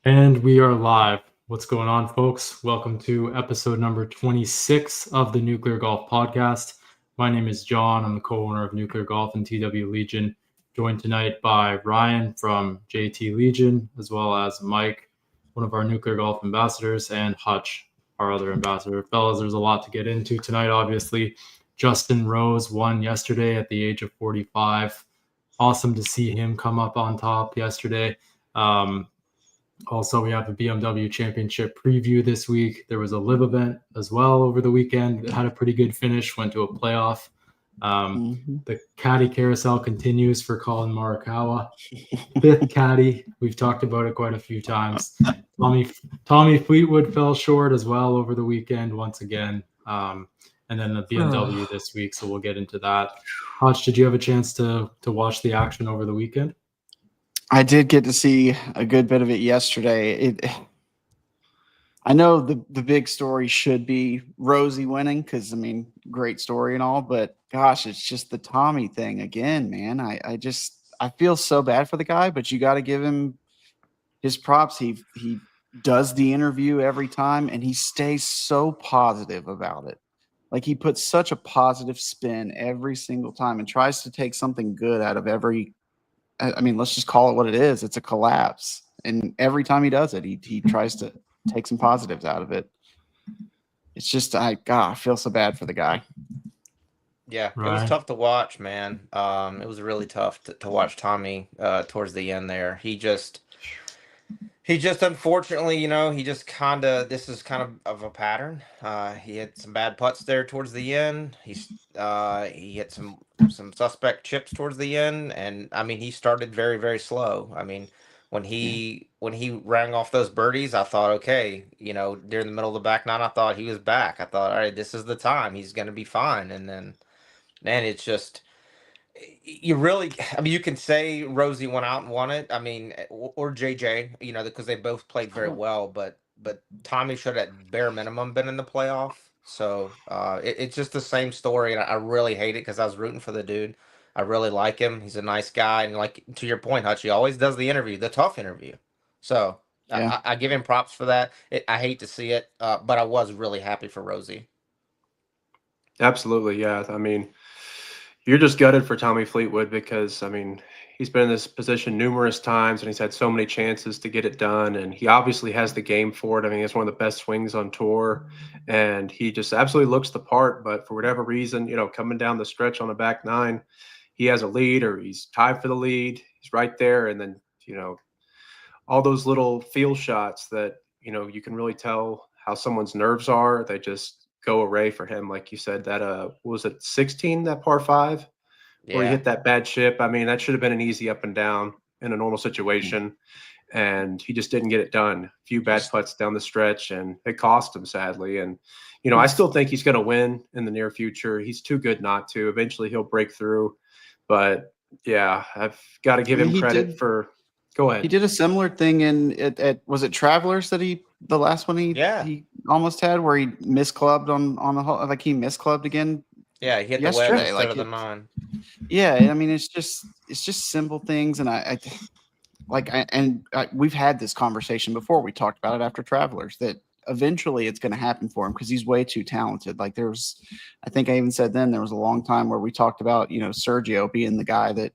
And we are live. What's going on, folks? Welcome to episode number 26 of the Nuclear Golf Podcast. My name is John. I'm the co-owner of Nuclear Golf and TW Legion. Joined tonight by Ryan from JT Legion, as well as Mike, one of our Nuclear Golf ambassadors, and Hutch, our other ambassador. Fellas, there's a lot to get into tonight, obviously. Justin Rose won yesterday at the age of 45. Awesome to see him come up on top yesterday. Also, we have a BMW Championship preview this week. There was a live event as well over the weekend. It had a pretty good finish, went to a playoff. The caddy carousel continues for Colin Morikawa. Fifth caddy. We've talked about it quite a few times. Tommy Fleetwood fell short as well over the weekend once again. And then the BMW this week, so we'll get into that. Hutch, did you have a chance to watch the action over the weekend? I did get to see a good bit of it yesterday. I know the big story should be Rosie winning because, I mean, great story and all, but gosh, it's just the Tommy thing again, man. I feel so bad for the guy, but you got to give him his props. He does the interview every time, and he stays so positive about it. Like, he puts such a positive spin every single time and tries to take something good out of every – I mean, let's just call it what it is. It's a collapse. And every time he does it, he tries to take some positives out of it. It's just, I feel so bad for the guy. Yeah, right. It was tough to watch, man. It was really tough to watch Tommy towards the end there. He just unfortunately, this is kind of a pattern. He had some bad putts there towards the end. He hit some suspect chips towards the end, and I mean, he started very, very slow. I mean, when he rang off those birdies, I thought, okay, during the middle of the back nine, I thought he was back. I thought, all right, this is the time. He's going to be fine. And then, man, it's just. You can say Rosie went out and won it. I mean, or JJ, because they both played very well. But Tommy should at bare minimum been in the playoff. So it's just the same story, and I really hate it because I was rooting for the dude. I really like him. He's a nice guy, and like to your point, Hutch, he always does the interview, the tough interview. So yeah. I give him props for that. I hate to see it, but I was really happy for Rosie. Absolutely, yeah. I mean. You're just gutted for Tommy Fleetwood because, I mean, he's been in this position numerous times and he's had so many chances to get it done. And he obviously has the game for it. I mean, it's one of the best swings on tour and he just absolutely looks the part. But for whatever reason, coming down the stretch on the back nine, he has a lead or he's tied for the lead. He's right there. And then, all those little feel shots that, you can really tell how someone's nerves are. They just go away for him, like you said. That was it 16, that par 5 where he hit that bad chip. I mean, that should have been an easy up and down in a normal situation, and he just didn't get it done. A few bad putts down the stretch, and it cost him, sadly. And I still think he's going to win in the near future. He's too good not to. Eventually he'll break through, but yeah, I've got to give him credit for. Go ahead. He did a similar thing at was it Travelers that the last one he almost had where he misclubbed on the hole, like he misclubbed again. Yeah, he hit yesterday, the wedge instead of the nine. Yeah, I mean it's just simple things, and we've had this conversation before. We talked about it after Travelers that eventually it's going to happen for him because he's way too talented. Like I think I even said then there was a long time where we talked about Sergio being the guy that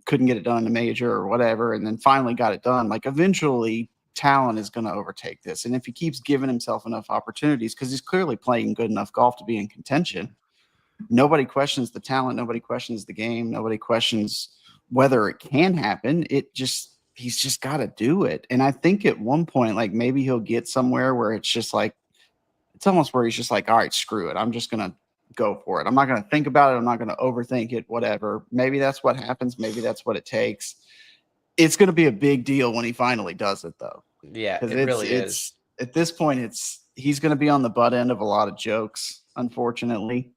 couldn't get it done in a major or whatever, and then finally got it done. Like eventually talent is going to overtake this, and if he keeps giving himself enough opportunities, because he's clearly playing good enough golf to be in contention, nobody questions the talent, nobody questions the game, nobody questions whether it can happen. He's just got to do it. And I think at one point, like maybe he'll get somewhere where it's just like, it's almost where he's just like, all right, screw it. I'm just going to go for it. I'm not going to think about it. I'm not going to overthink it, whatever. Maybe that's what happens. Maybe that's what it takes. It's going to be a big deal when he finally does it though. Yeah, it really is. At this point, he's going to be on the butt end of a lot of jokes, unfortunately,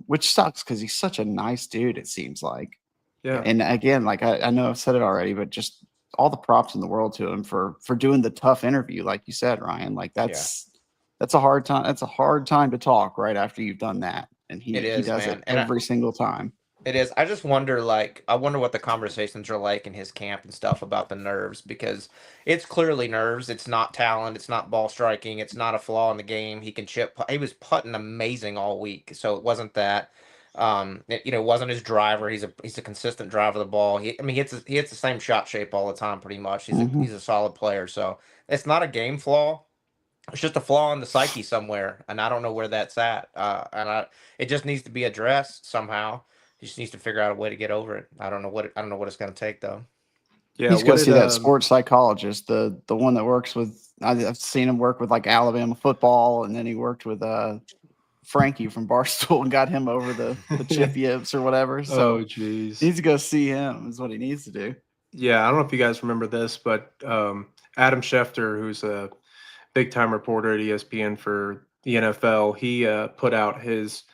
which sucks because he's such a nice dude, it seems like. Yeah. And again, like I know I've said it already, but just all the props in the world to him for doing the tough interview, like you said, Ryan. Like that's a hard time. That's a hard time to talk right after you've done that, and he does man. it every single time. It is. I just wonder, like, I wonder what the conversations are like in his camp and stuff about the nerves, because it's clearly nerves. It's not talent. It's not ball striking. It's not a flaw in the game. He can chip. He was putting amazing all week, so it wasn't that. It wasn't his driver. He's a consistent driver of the ball. He hits the same shot shape all the time, pretty much. He's a solid player. So it's not a game flaw. It's just a flaw in the psyche somewhere, and I don't know where that's at. It just needs to be addressed somehow. He just needs to figure out a way to get over it. I don't know what it's going to take though. Yeah, He's going to see that sports psychologist, the one that works with. I've seen him work with like Alabama football, and then he worked with Frankie from Barstool and got him over the chip yips or whatever. So geez, he needs to go see him. Is what he needs to do. Yeah, I don't know if you guys remember this, but Adam Schefter, who's a big-time reporter at ESPN for the NFL, he put out his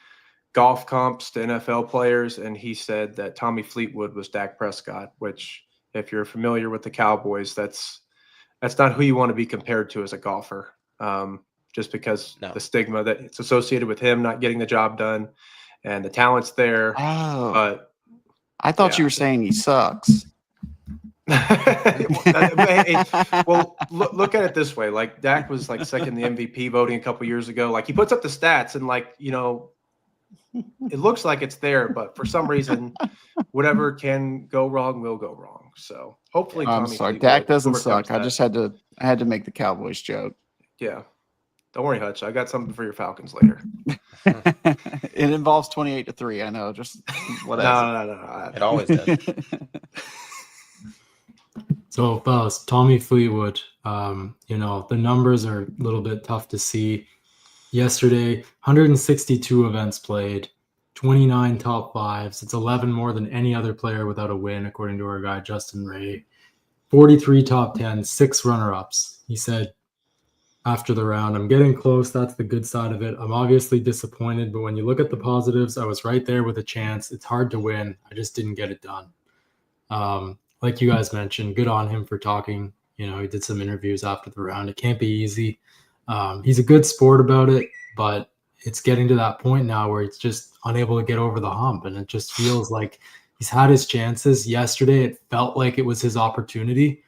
golf comps to NFL players, and he said that Tommy Fleetwood was Dak Prescott, which, if you're familiar with the Cowboys, that's not who you want to be compared to as a golfer, just because the stigma that it's associated with him not getting the job done, and the talent's there. Oh, but I thought you were saying he sucks. Well, look at it this way. Like, Dak was like second in the MVP voting a couple years ago. Like, he puts up the stats and, like, it looks like it's there, but for some reason, whatever can go wrong will go wrong. So hopefully, I'm sorry, Dak doesn't suck. I just had to make the Cowboys joke. Yeah, don't worry, Hutch. I got something for your Falcons later. It involves 28-3. I know. Just whatever. No. It always does. So, fellas, Tommy Fleetwood, the numbers are a little bit tough to see. Yesterday, 162 events played, 29 top fives. It's 11 more than any other player without a win, according to our guy, Justin Ray. 43 top 10s, 6 runner-ups. He said after the round, I'm getting close. That's the good side of it. I'm obviously disappointed, but when you look at the positives, I was right there with a chance. It's hard to win. I just didn't get it done. Like you guys mentioned, good on him for talking. He did some interviews after the round. It can't be easy. He's a good sport about it, but it's getting to that point now where he's just unable to get over the hump. And it just feels like he's had his chances. Yesterday, it felt like it was his opportunity.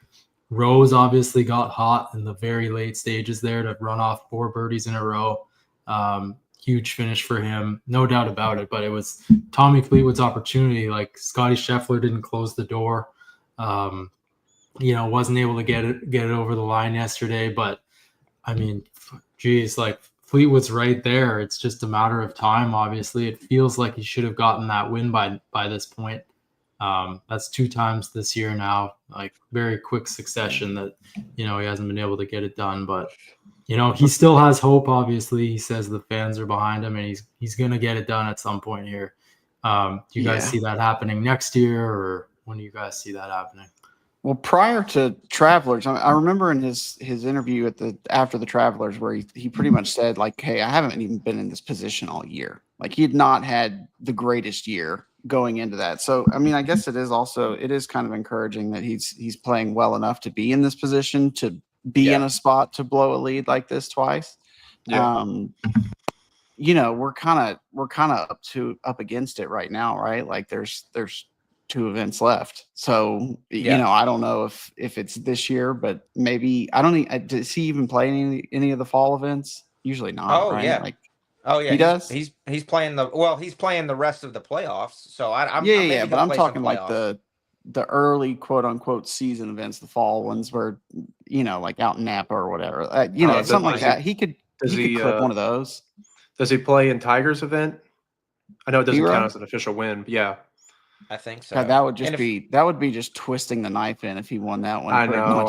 Rose obviously got hot in the very late stages there to run off 4 birdies in a row. Huge finish for him, no doubt about it. But it was Tommy Fleetwood's opportunity. Like, Scotty Scheffler didn't close the door. Wasn't able to get it over the line yesterday. But I mean, geez, like, Fleetwood's right there. It's just a matter of time. Obviously, it feels like he should have gotten that win by this point. That's 2 times this year now, like, very quick succession that he hasn't been able to get it done. But he still has hope. Obviously, he says the fans are behind him, and he's gonna get it done at some point here. Do you guys see that happening next year, or when do you guys see that happening? Well, prior to Travelers, I remember in his interview after the Travelers where he pretty much said, like, hey, I haven't even been in this position all year. Like, he had not had the greatest year going into that. So, I mean, I guess it is kind of encouraging that he's playing well enough to be in this position, to be in a spot to blow a lead like this twice. Yeah. We're kind of up against it right now, right? Like, there's 2 events left. So, I don't know if it's this year, but maybe does he even play any of the fall events? Usually not. Oh, right? yeah. Like, he does. He's playing he's playing the rest of the playoffs. So but I'm talking like the early quote unquote season events, the fall ones where, like out in Napa or whatever, something like that. He could clip one of those. Does he play in Tiger's event? I know it doesn't Hero? count as an official win, but yeah. I think so. God, that would be just twisting the knife in if he won that one. I know.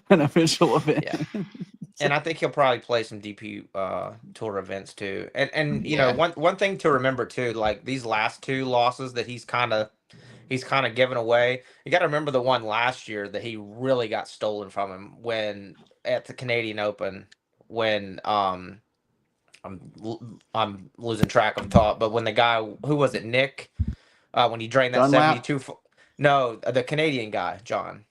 An official event. Yeah. And I think he'll probably play some DP tour events too. And one thing to remember too, like, these last 2 losses that he's kind of given away. You got to remember the one last year that he really got stolen from him when at the Canadian Open, when I'm losing track of thought, but when the guy, who was it, Nick, when he drained that Dunlap? 72. No, the Canadian guy, John.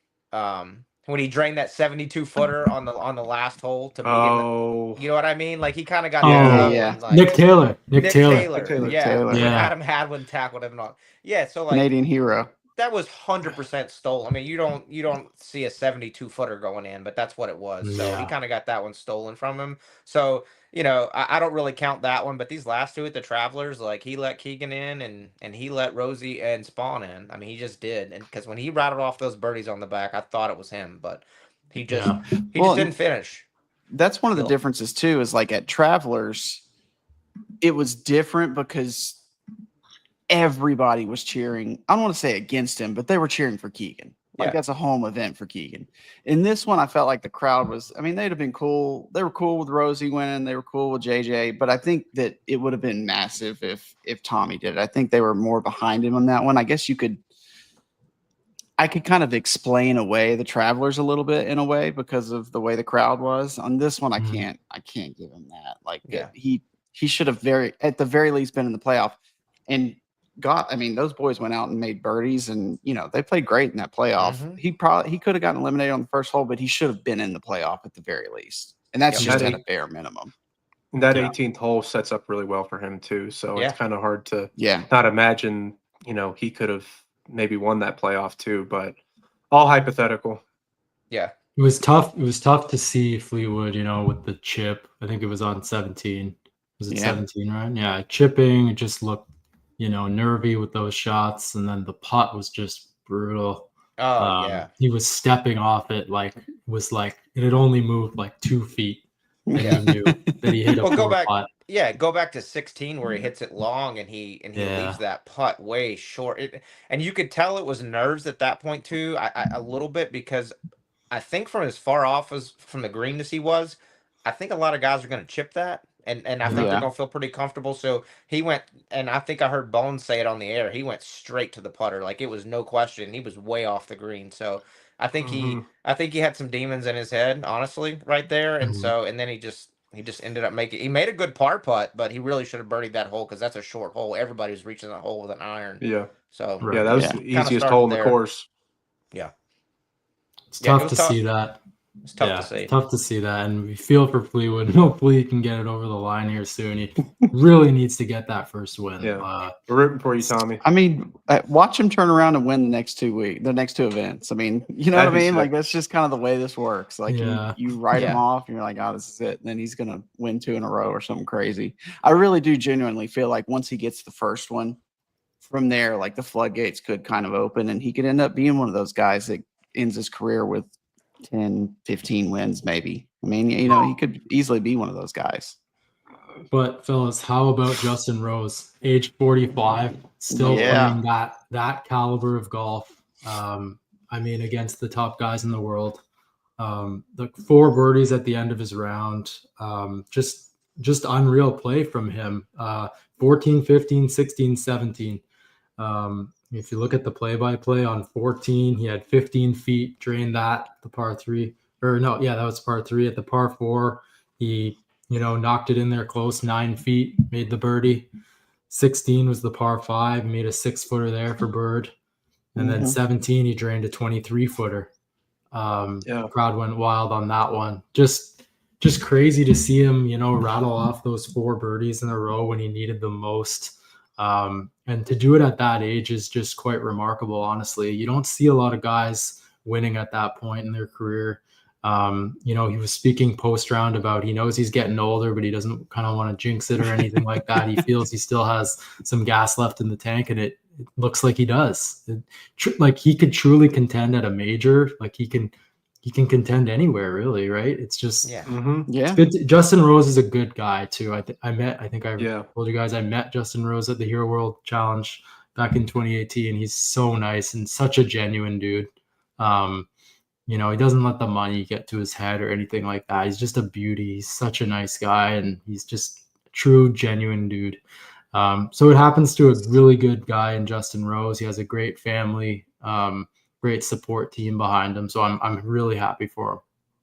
when he drained that 72 footer on the last hole to beat him. Oh, You know what I mean? Like he kind of got Yeah, that yeah. one. Like Nick Taylor. Nick Taylor. Nick Taylor. Yeah, Taylor. when Yeah. Adam Hadwin tackled him. And all. Yeah, so like Canadian hero. that was 100% stolen. I mean, you don't see a 72 footer going in, but that's what it was. So he Yeah. kind of got that one stolen from him. So I don't really count that one, but these last two at the Travelers, like he let Keegan in and he let Rosie and Spawn in. I mean, he just did, and because when he rattled off those birdies on the back, I thought it was him, but he just Yeah. didn't finish. That's one of the Still. differences too, is like at Travelers, it was different because everybody was cheering. I don't want to say against him, but they were cheering for Keegan. Like Yeah. that's a home event for Keegan. In this one, I felt like the crowd was, I mean, they'd have been cool. They were cool with Rosie winning. They were cool with JJ, but I think that it would have been massive if Tommy did it. I think they were more behind him on that one. I guess I could kind of explain away the Travelers a little bit in a way because of the way the crowd was. On this one, I can't give him that. Like Yeah. he should have at the very least been in the playoff. And those boys went out and made birdies, and they played great in that playoff. Mhm. He could have gotten eliminated on the first hole, but he should have been in the playoff at the very least. And that's Yep. just That at a bare minimum. and that Yeah. 18th hole sets up really well for him too. So Yeah. it's kind of hard to Yeah. not imagine, he could have maybe won that playoff too, but all hypothetical. Yeah. It was tough. It was tough to see Fleetwood, with the chip. I think it was on 17. Was it Yeah. 17, right? Yeah, chipping. It just looked, nervy with those shots, and then the putt was just brutal. Oh yeah. He was stepping off it like it had only moved like 2 feet, and Yeah. he knew that he hit a Well, go poor back. putt. Yeah, go back to 16 where he hits it long and he Yeah. leaves that putt way short. And you could tell it was nerves at that point too, a little bit, because I think from as far off as from the green as he was, I think a lot of guys are going to chip that, and I think Yeah. they're going to feel pretty comfortable. So he went, and I think I heard Bones say it on the air. He went straight to the putter, like it was no question. He was way off the green. So I think Mhm. he had some demons in his head, honestly, right there. And Mhm. so, and then he just ended up making. He made a good par putt, but he really should have birdied that hole because that's a short hole. Everybody was reaching that hole with an iron. Yeah. So Right. Yeah, that was Yeah. the Kinda easiest started hole in the there. course. It's Yeah, it tough was to tough. see that. it's tough Yeah, to see. it's tough to see that, and we feel for Fleetwood. Hopefully, he can get it over the line here soon. He really needs to get that first win. Yeah. We're rooting for you, Tommy. I mean, watch him turn around and win the next 2 events. I mean, you know what I That'd be mean? sick. Like that's just kind of the way this works. Like Yeah. you write him Yeah. off, and you're like, oh, this is it. And then he's gonna win 2 in a row or something crazy. I really do genuinely feel like once he gets the first one, from there, like the floodgates could kind of open, and he could end up being one of those guys that ends his career with 10, 15 wins, maybe. I mean, he could easily be one of those guys. But fellas, how about Justin Rose, age 45, still Yeah. playing that caliber of golf? I mean, against the top guys in the world. The 4 birdies at the end of his round. Just unreal play from him. 14, 15, 16, 17. If you look at the play-by-play on 14, he had 15 feet, drained that, the par 3. Or no, yeah, that was par 3. At the par 4, he knocked it in there close, 9 feet, made the birdie. 16 was the par 5, made a 6-footer there for bird. And then Mhm. 17, he drained a 23-footer. Yeah. Crowd went wild on that one. Just crazy to see him, rattle off those 4 birdies in a row when he needed them most. And to do it at that age is just quite remarkable, honestly. You don't see a lot of guys winning at that point in their career. He was speaking post-round about he knows he's getting older, but he doesn't kind of want to jinx it or anything like that. He feels he still has some gas left in the tank, and it looks like he does. Like he could truly contend at a major. Like he can contend anywhere, really, right? It's just Yeah. Mm-hmm. Yeah. it's good. Justin Rose is a good guy too. I think I Yeah. told you guys I met Justin Rose at the Hero World Challenge back in 2018. He's so nice and such a genuine dude. He doesn't let the money get to his head or anything like that. He's just a beauty. He's such a nice guy, and he's just a true, genuine dude. So it happens to a really good guy in Justin Rose. He has a great family, great support team behind him. So I'm really happy for him.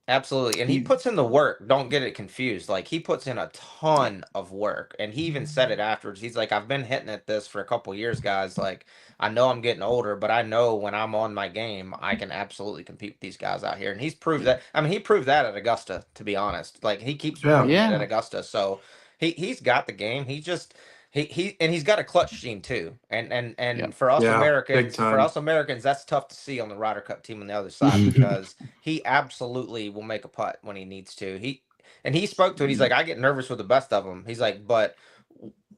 Absolutely. And he puts in the work. Don't get it confused. Like, he puts in a ton of work. And he even said it afterwards. He's like, I've been hitting at this for a couple years, guys. Like, I know I'm getting older, but I know when I'm on my game, I can absolutely compete with these guys out here. And he's proved that. I mean, he proved that at Augusta, to be honest. Like, he keeps proving it at Augusta. So he's got the game. He just and he's got a clutch gene too. And for us Americans, that's tough to see on the Ryder Cup team on the other side because he absolutely will make a putt when he needs to. He spoke to it. He's like, I get nervous with the best of them. He's like, but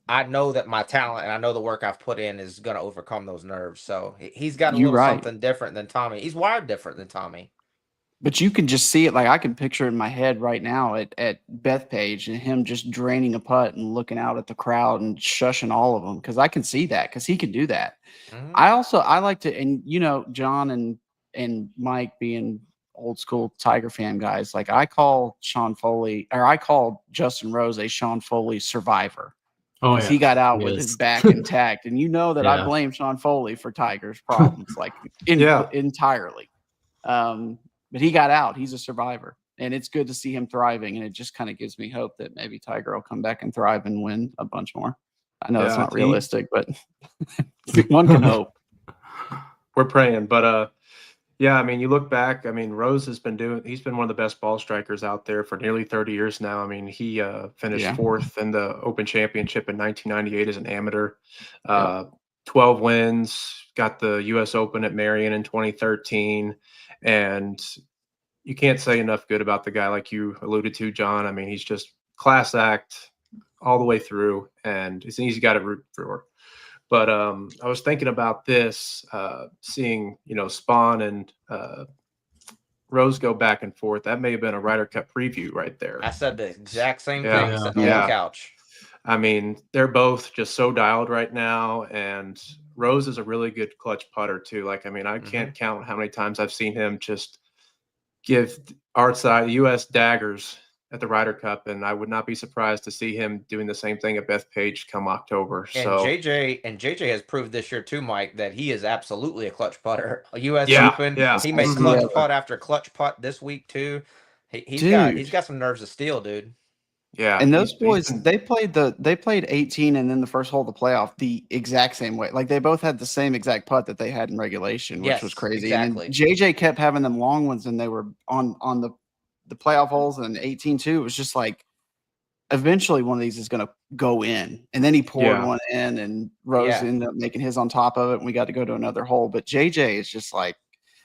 I know that my talent and I know the work I've put in is going to overcome those nerves. So he's got a little something different than Tommy. He's wired different than Tommy. But you can just see it. Like I can picture in my head right now at Bethpage and him just draining a putt and looking out at the crowd and shushing all of them. Cause I can see that because he can do that. Mm-hmm. I like to, and John and Mike being old school Tiger fan guys, like I call Justin Rose a Sean Foley survivor. Oh, yeah. He got out with his back intact. And that I blame Sean Foley for Tiger's problems, like entirely. But he got out. He's a survivor. And it's good to see him thriving. And it just kind of gives me hope that maybe Tiger will come back and thrive and win a bunch more. I know it's not realistic, but one can hope. We're praying. But, I mean, you look back. I mean, Rose he's been one of the best ball strikers out there for nearly 30 years now. I mean, he finished fourth in the Open Championship in 1998 as an amateur. 12 wins, got the U.S. Open at Marion in 2013. And you can't say enough good about the guy, like you alluded to, John. I mean, he's just class act all the way through, and it's an easy guy to root for. But I was thinking about this, seeing, Spawn and Rose go back and forth. That may have been a Ryder Cup preview right there. I said the exact same thing sitting on the couch. I mean, they're both just so dialed right now, and Rose is a really good clutch putter too. Like, I mean, I can't count how many times I've seen him just give our side U.S. daggers at the Ryder Cup, and I would not be surprised to see him doing the same thing at Bethpage come October. And JJ has proved this year too, Mike, that he is absolutely a clutch putter. U.S. Open, he made clutch putt after clutch putt this week too. He's got some nerves of steel, dude. Yeah, and those boys, they played 18 and then the first hole of the playoff the exact same way. Like they both had the same exact putt that they had in regulation, which was crazy. Exactly. And JJ kept having them long ones, and they were on the playoff holes. And 18 too. It was just like eventually one of these is going to go in, and then he poured one in, and Rose ended up making his on top of it, and we got to go to another hole. But JJ is just like,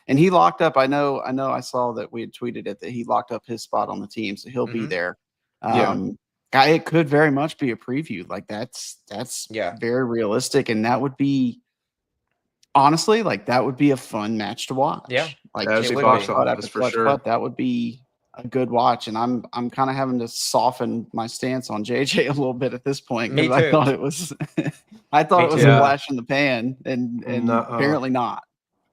and he locked up. I know. I saw that we had tweeted it that he locked up his spot on the team, so he'll be there. It could very much be a preview. Like that's very realistic, and that would be honestly that would be a fun match to watch. Yeah, like that would be a good watch. And I'm kind of having to soften my stance on JJ a little bit at this point because I thought it was a flash in the pan, and apparently not.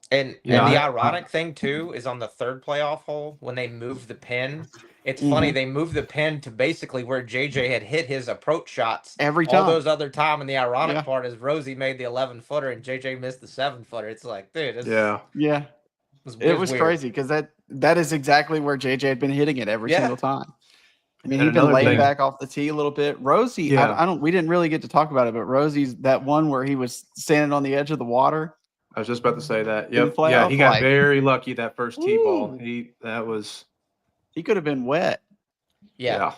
And the ironic thing too is on the third playoff hole when they moved the pin. It's funny, they moved the pin to basically where JJ had hit his approach shots every time. All those other time, and the ironic part is Rosie made the 11-footer and JJ missed the 7-footer. It's like, dude, it was crazy because that is exactly where JJ had been hitting it every single time. I mean, he'd been laying back off the tee a little bit. Rosie, we didn't really get to talk about it, but Rosie's that one where he was standing on the edge of the water. I was just about to say that. Yep. Yeah, he got very lucky that first tee ball. He could have been wet. Yeah.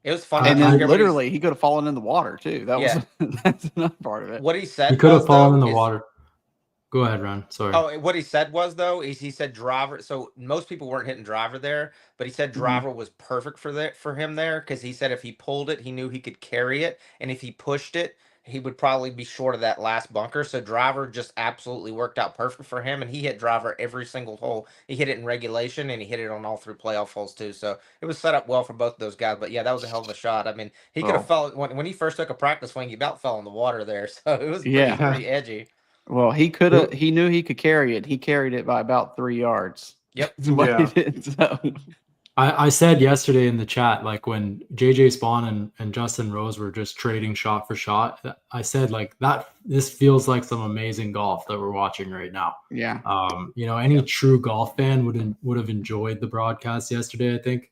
It was funny. And then literally he could have fallen in the water too. That's another part of it. What he said he could have fallen in the water. Go ahead, Ron. Sorry. Oh, what he said was he said driver. So most people weren't hitting driver there, but he said driver was perfect for him there because he said if he pulled it, he knew he could carry it, and if he pushed it, he would probably be short of that last bunker. So driver just absolutely worked out perfect for him, and he hit driver every single hole. He hit it in regulation, and he hit it on all 3 playoff holes too. So it was set up well for both of those guys. But yeah, that was a hell of a shot. I mean, he could have fell when he first took a practice swing. He about fell in the water there, so it was pretty edgy. Well, he could have. He knew he could carry it. He carried it by about 3 yards. Yep. He did, so. I said yesterday in the chat, like when JJ Spawn and Justin Rose were just trading shot for shot, I said like this feels like some amazing golf that we're watching right now. Yeah. Any true golf fan would have enjoyed the broadcast yesterday, I think.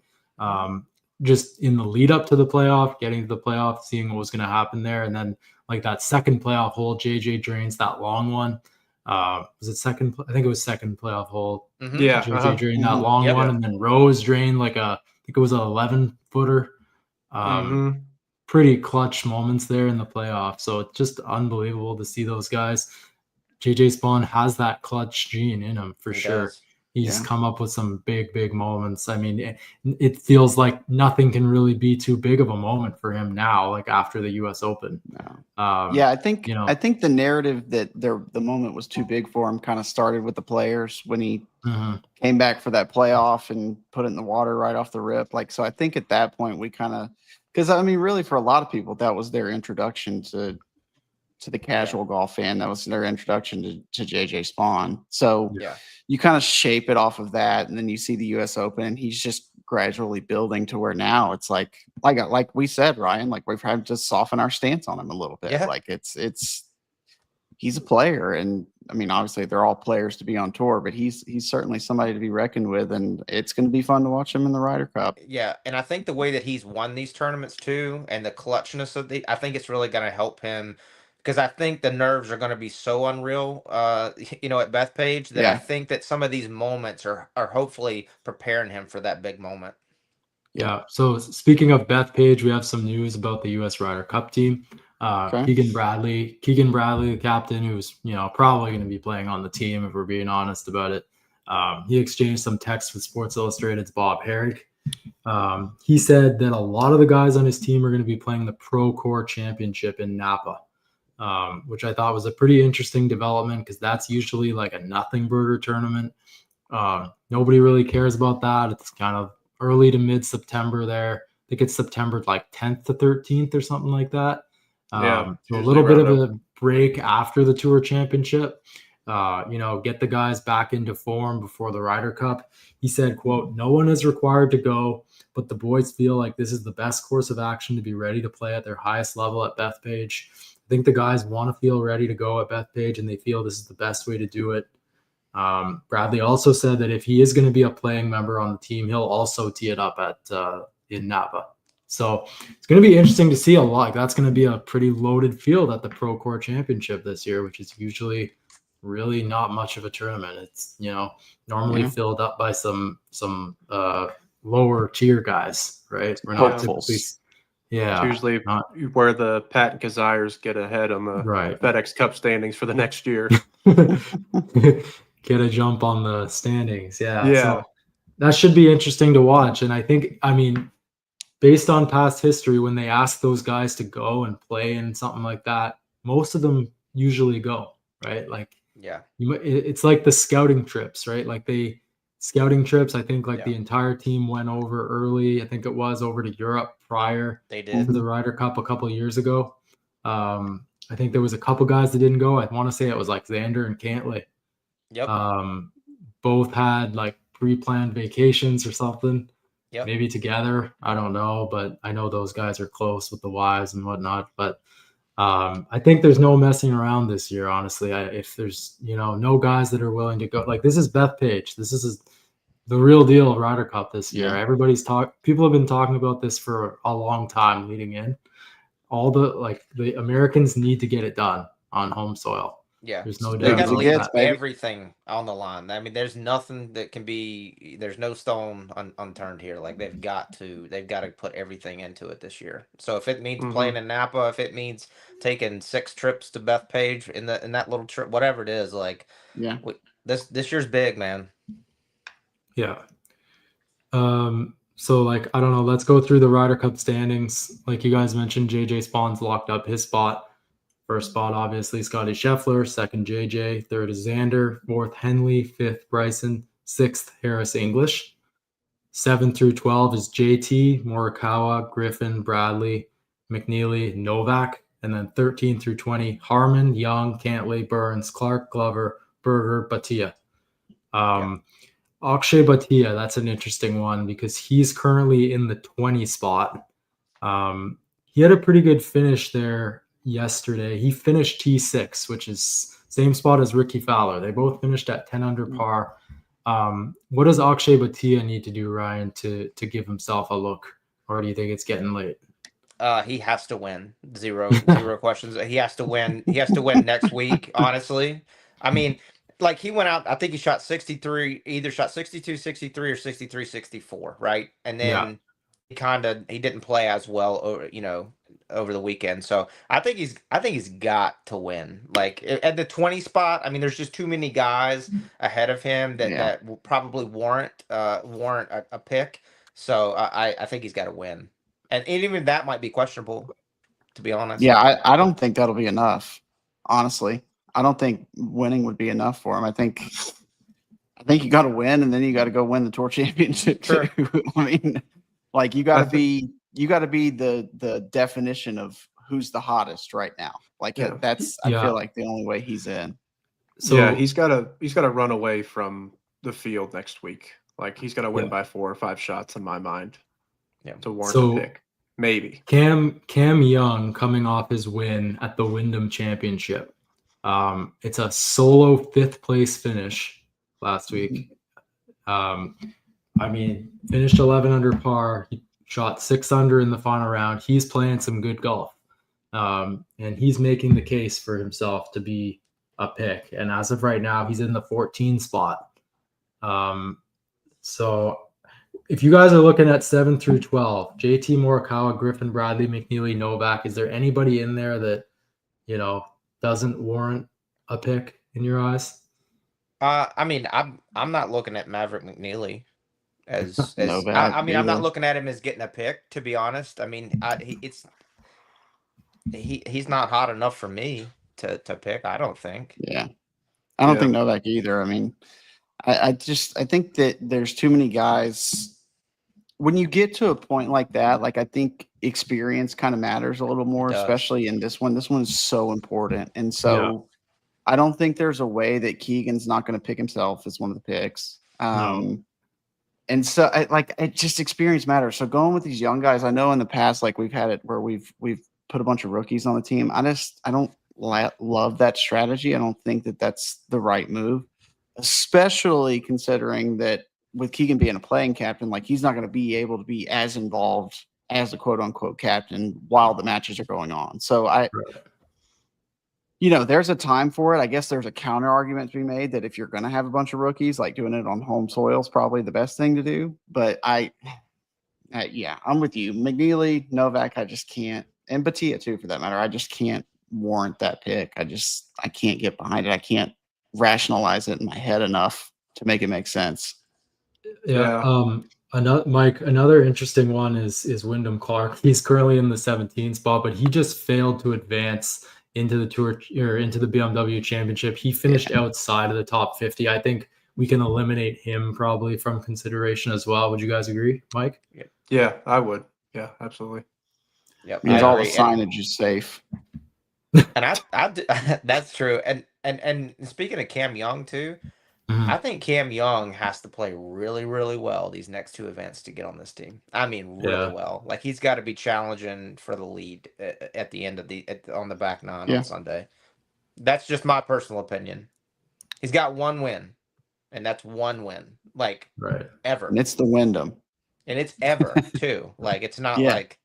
Just in the lead up to the playoff, getting to the playoff, seeing what was going to happen there. And then like that second playoff hole, JJ drains that long one. Was it second? I think it was second playoff hole. Yeah, JJ drained that long one, and then Rose drained like I think it was an 11-footer. Pretty clutch moments there in the playoff. So it's just unbelievable to see those guys. JJ Spawn has that clutch gene in him for sure. Does. He's come up with some big moments. I mean, it feels like nothing can really be too big of a moment for him now, like after the U.S. Open. No. I think the narrative that the moment was too big for him kind of started with the players when he came back for that playoff and put it in the water right off the rip. Like, so I think at that point we kind of, because I mean, really for a lot of people, that was their introduction to the casual golf fan. That was their introduction to JJ Spawn. So you kind of shape it off of that, and then you see the U.S. Open, and he's just gradually building to where now it's like we said, Ryan, like we've had to soften our stance on him a little bit. Yeah. Like he's a player, and I mean, obviously they're all players to be on tour, but he's certainly somebody to be reckoned with, and it's going to be fun to watch him in the Ryder Cup. Yeah, and I think the way that he's won these tournaments too, and the clutchness of I think it's really going to help him. Because I think the nerves are going to be so unreal, at Bethpage, that I think that some of these moments are hopefully preparing him for that big moment. Yeah. So speaking of Bethpage, we have some news about the U.S. Ryder Cup team. Keegan Bradley, the captain, who's probably going to be playing on the team if we're being honest about it. He exchanged some texts with Sports Illustrated's Bob Herrick. He said that a lot of the guys on his team are going to be playing the Pro Core Championship in Napa. Which I thought was a pretty interesting development because that's usually like a nothing burger tournament. Nobody really cares about that. It's kind of early to mid-September there. I think it's September like 10th to 13th or something like that. So a little bit of a break after the Tour Championship. Get the guys back into form before the Ryder Cup. He said, quote, "No one is required to go, but the boys feel like this is the best course of action to be ready to play at their highest level at Bethpage. I think the guys want to feel ready to go at Bethpage, and they feel this is the best way to do it." Bradley also said that if he is going to be a playing member on the team, he'll also tee it up in Napa. So it's going to be interesting to see a lot. That's going to be a pretty loaded field at the Pro Core Championship this year, which is usually really not much of a tournament. It's normally filled up by some lower tier guys, right? We're not typically. Yeah, it's usually where the Pat and Kazires get ahead on the FedEx Cup standings for the next year. Get a jump on the standings. Yeah. So that should be interesting to watch. And I think, based on past history, when they ask those guys to go and play in something like that, most of them usually go, right? Like, it's like the scouting trips, right? Like scouting trips, I think the entire team went over early. I think it was over to Europe prior to the Ryder Cup a couple of years ago. I think there was a couple guys that didn't go. I want to say it was like Xander and Cantley. Yep. Both had like pre-planned vacations or something. Yep. Maybe together. I don't know, but I know those guys are close with the wives and whatnot. But I think there's no messing around this year, honestly. If there's no guys that are willing to go, like this is Bethpage. This is the real deal Ryder Cup this year. People have been talking about this for a long time leading in. All the Americans need to get it done on home soil. Yeah, there's no doubt. They got to leave everything on the line. I mean, there's nothing that can be. There's no stone unturned here. Like they've got to put everything into it this year. So if it means playing in Napa, if it means taking 6 trips to Bethpage in that little trip, whatever it is, this year's big, man. Yeah. So I don't know. Let's go through the Ryder Cup standings. Like you guys mentioned, JJ Spawn's locked up his spot. First spot, obviously, Scotty Scheffler. Second, JJ. Third is Xander. Fourth, Henley. Fifth, Bryson. Sixth, Harris English. 7 through 12 is JT, Morikawa, Griffin, Bradley, McNeely, Novak. And then 13 through 20, Harmon, Young, Cantley, Burns, Clark, Glover, Berger, Batia. Akshay Bhatia, that's an interesting one because he's currently in the 20 spot. He had a pretty good finish there yesterday. He finished T6, which is same spot as Ricky Fowler. They both finished at 10 under par. What does Akshay Bhatia need to do, Ryan, to give himself a look? Or do you think it's getting late? He has to win. Zero questions. He has to win. He has to win next week, honestly. I mean, like he went out, I think he shot 63, either shot 62, 63 or 63, 64, right? And then he didn't play as well over the weekend. So I think he's got to win. Like at the 20 spot, I mean, there's just too many guys ahead of him that will probably warrant a pick. So I think he's got to win. And even that might be questionable, to be honest. Yeah, I don't think that'll be enough. Honestly, I don't think winning would be enough for him. I think you got to win, and then you got to go win the tour championship too. I mean, like you got to be the definition of who's the hottest right now. Like that's I feel like the only way he's in. So yeah, he's got to run away from the field next week. Like he's got to win by 4 or 5 shots in my mind. Yeah, to warrant a pick. Maybe Cam Young coming off his win at the Wyndham Championship. It's a solo 5th place finish last week. I mean, finished 11 under par. He shot 6 under in the final round. He's playing some good golf, and he's making the case for himself to be a pick. And as of right now, he's in the 14 spot. So if you guys are looking at 7 through 12, JT Morikawa, Griffin, Bradley, McNeely, Novak, is there anybody in there that, doesn't warrant a pick in your eyes? I mean, I'm not looking at Maverick McNeely as Novak, I'm not looking at him as getting a pick, to be honest. I mean, he's not hot enough for me to pick, I don't think. Yeah. I don't think Novak either. I mean, I think that there's too many guys. When you get to a point like that, like I think experience kind of matters a little more, especially in this one. This one is so important. And so I don't think there's a way that Keegan's not going to pick himself as one of the picks. And so just experience matters. So going with these young guys, I know in the past, like we've had it where we've put a bunch of rookies on the team. I don't love that strategy. I don't think that that's the right move, especially considering that with Keegan being a playing captain, like he's not going to be able to be as involved as the quote unquote captain while the matches are going on. So there's a time for it. I guess there's a counter argument to be made that if you're going to have a bunch of rookies, like doing it on home soil is probably the best thing to do. But I'm with you. McNeely, Novak, I just can't, and Bhatia too, for that matter. I just can't warrant that pick. I can't get behind it. I can't rationalize it in my head enough to make it make sense. Another interesting one is Wyndham Clark. He's currently in the 17th spot, but he just failed to advance into the tour or into the BMW Championship. He finished outside of the top 50. I think we can eliminate him probably from consideration as well. Would you guys agree, Mike? Yeah, I would. Yeah, absolutely. Yep, means all the signage is safe. And I that's true. And speaking of Cam Young too, I think Cam Young has to play really, really well these next 2 events to get on this team. I mean, really well. Like he's got to be challenging for the lead at the end of on the back 9 on Sunday. That's just my personal opinion. He's got 1 win, and that's 1 win, like ever. And it's the Wyndham, and it's ever too. Like it's not like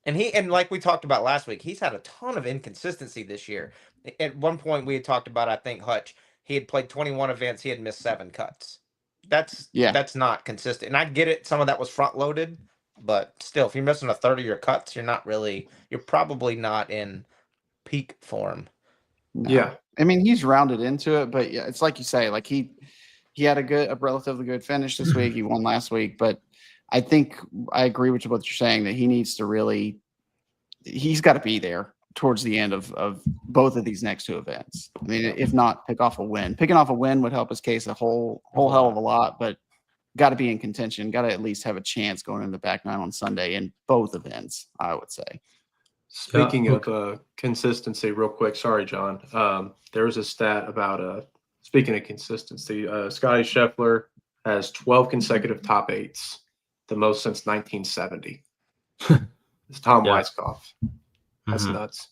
And like we talked about last week, he's had a ton of inconsistency this year. At one point, we had talked about, I think, Hutch. He had played 21 events. He had missed 7 cuts. That's not consistent. And I get it. Some of that was front loaded, but still, if you're missing a third of your cuts, you're probably not in peak form. No. Yeah. I mean, he's rounded into it, but it's like you say, like he had a relatively good finish this week. He won last week, but I think I agree with what you're saying that he needs to he's got to be there towards the end of both of these next 2 events. I mean, if not, pick off a win. Picking off a win would help his case a whole hell of a lot, but got to be in contention. Got to at least have a chance going in the back 9 on Sunday in both events, I would say. Speaking of consistency, real quick. Sorry, John. There was a stat about Speaking of consistency, Scotty Scheffler has 12 consecutive top 8s, the most since 1970. It's Tom Yeah. Weiskopf. That's Mhm. nuts.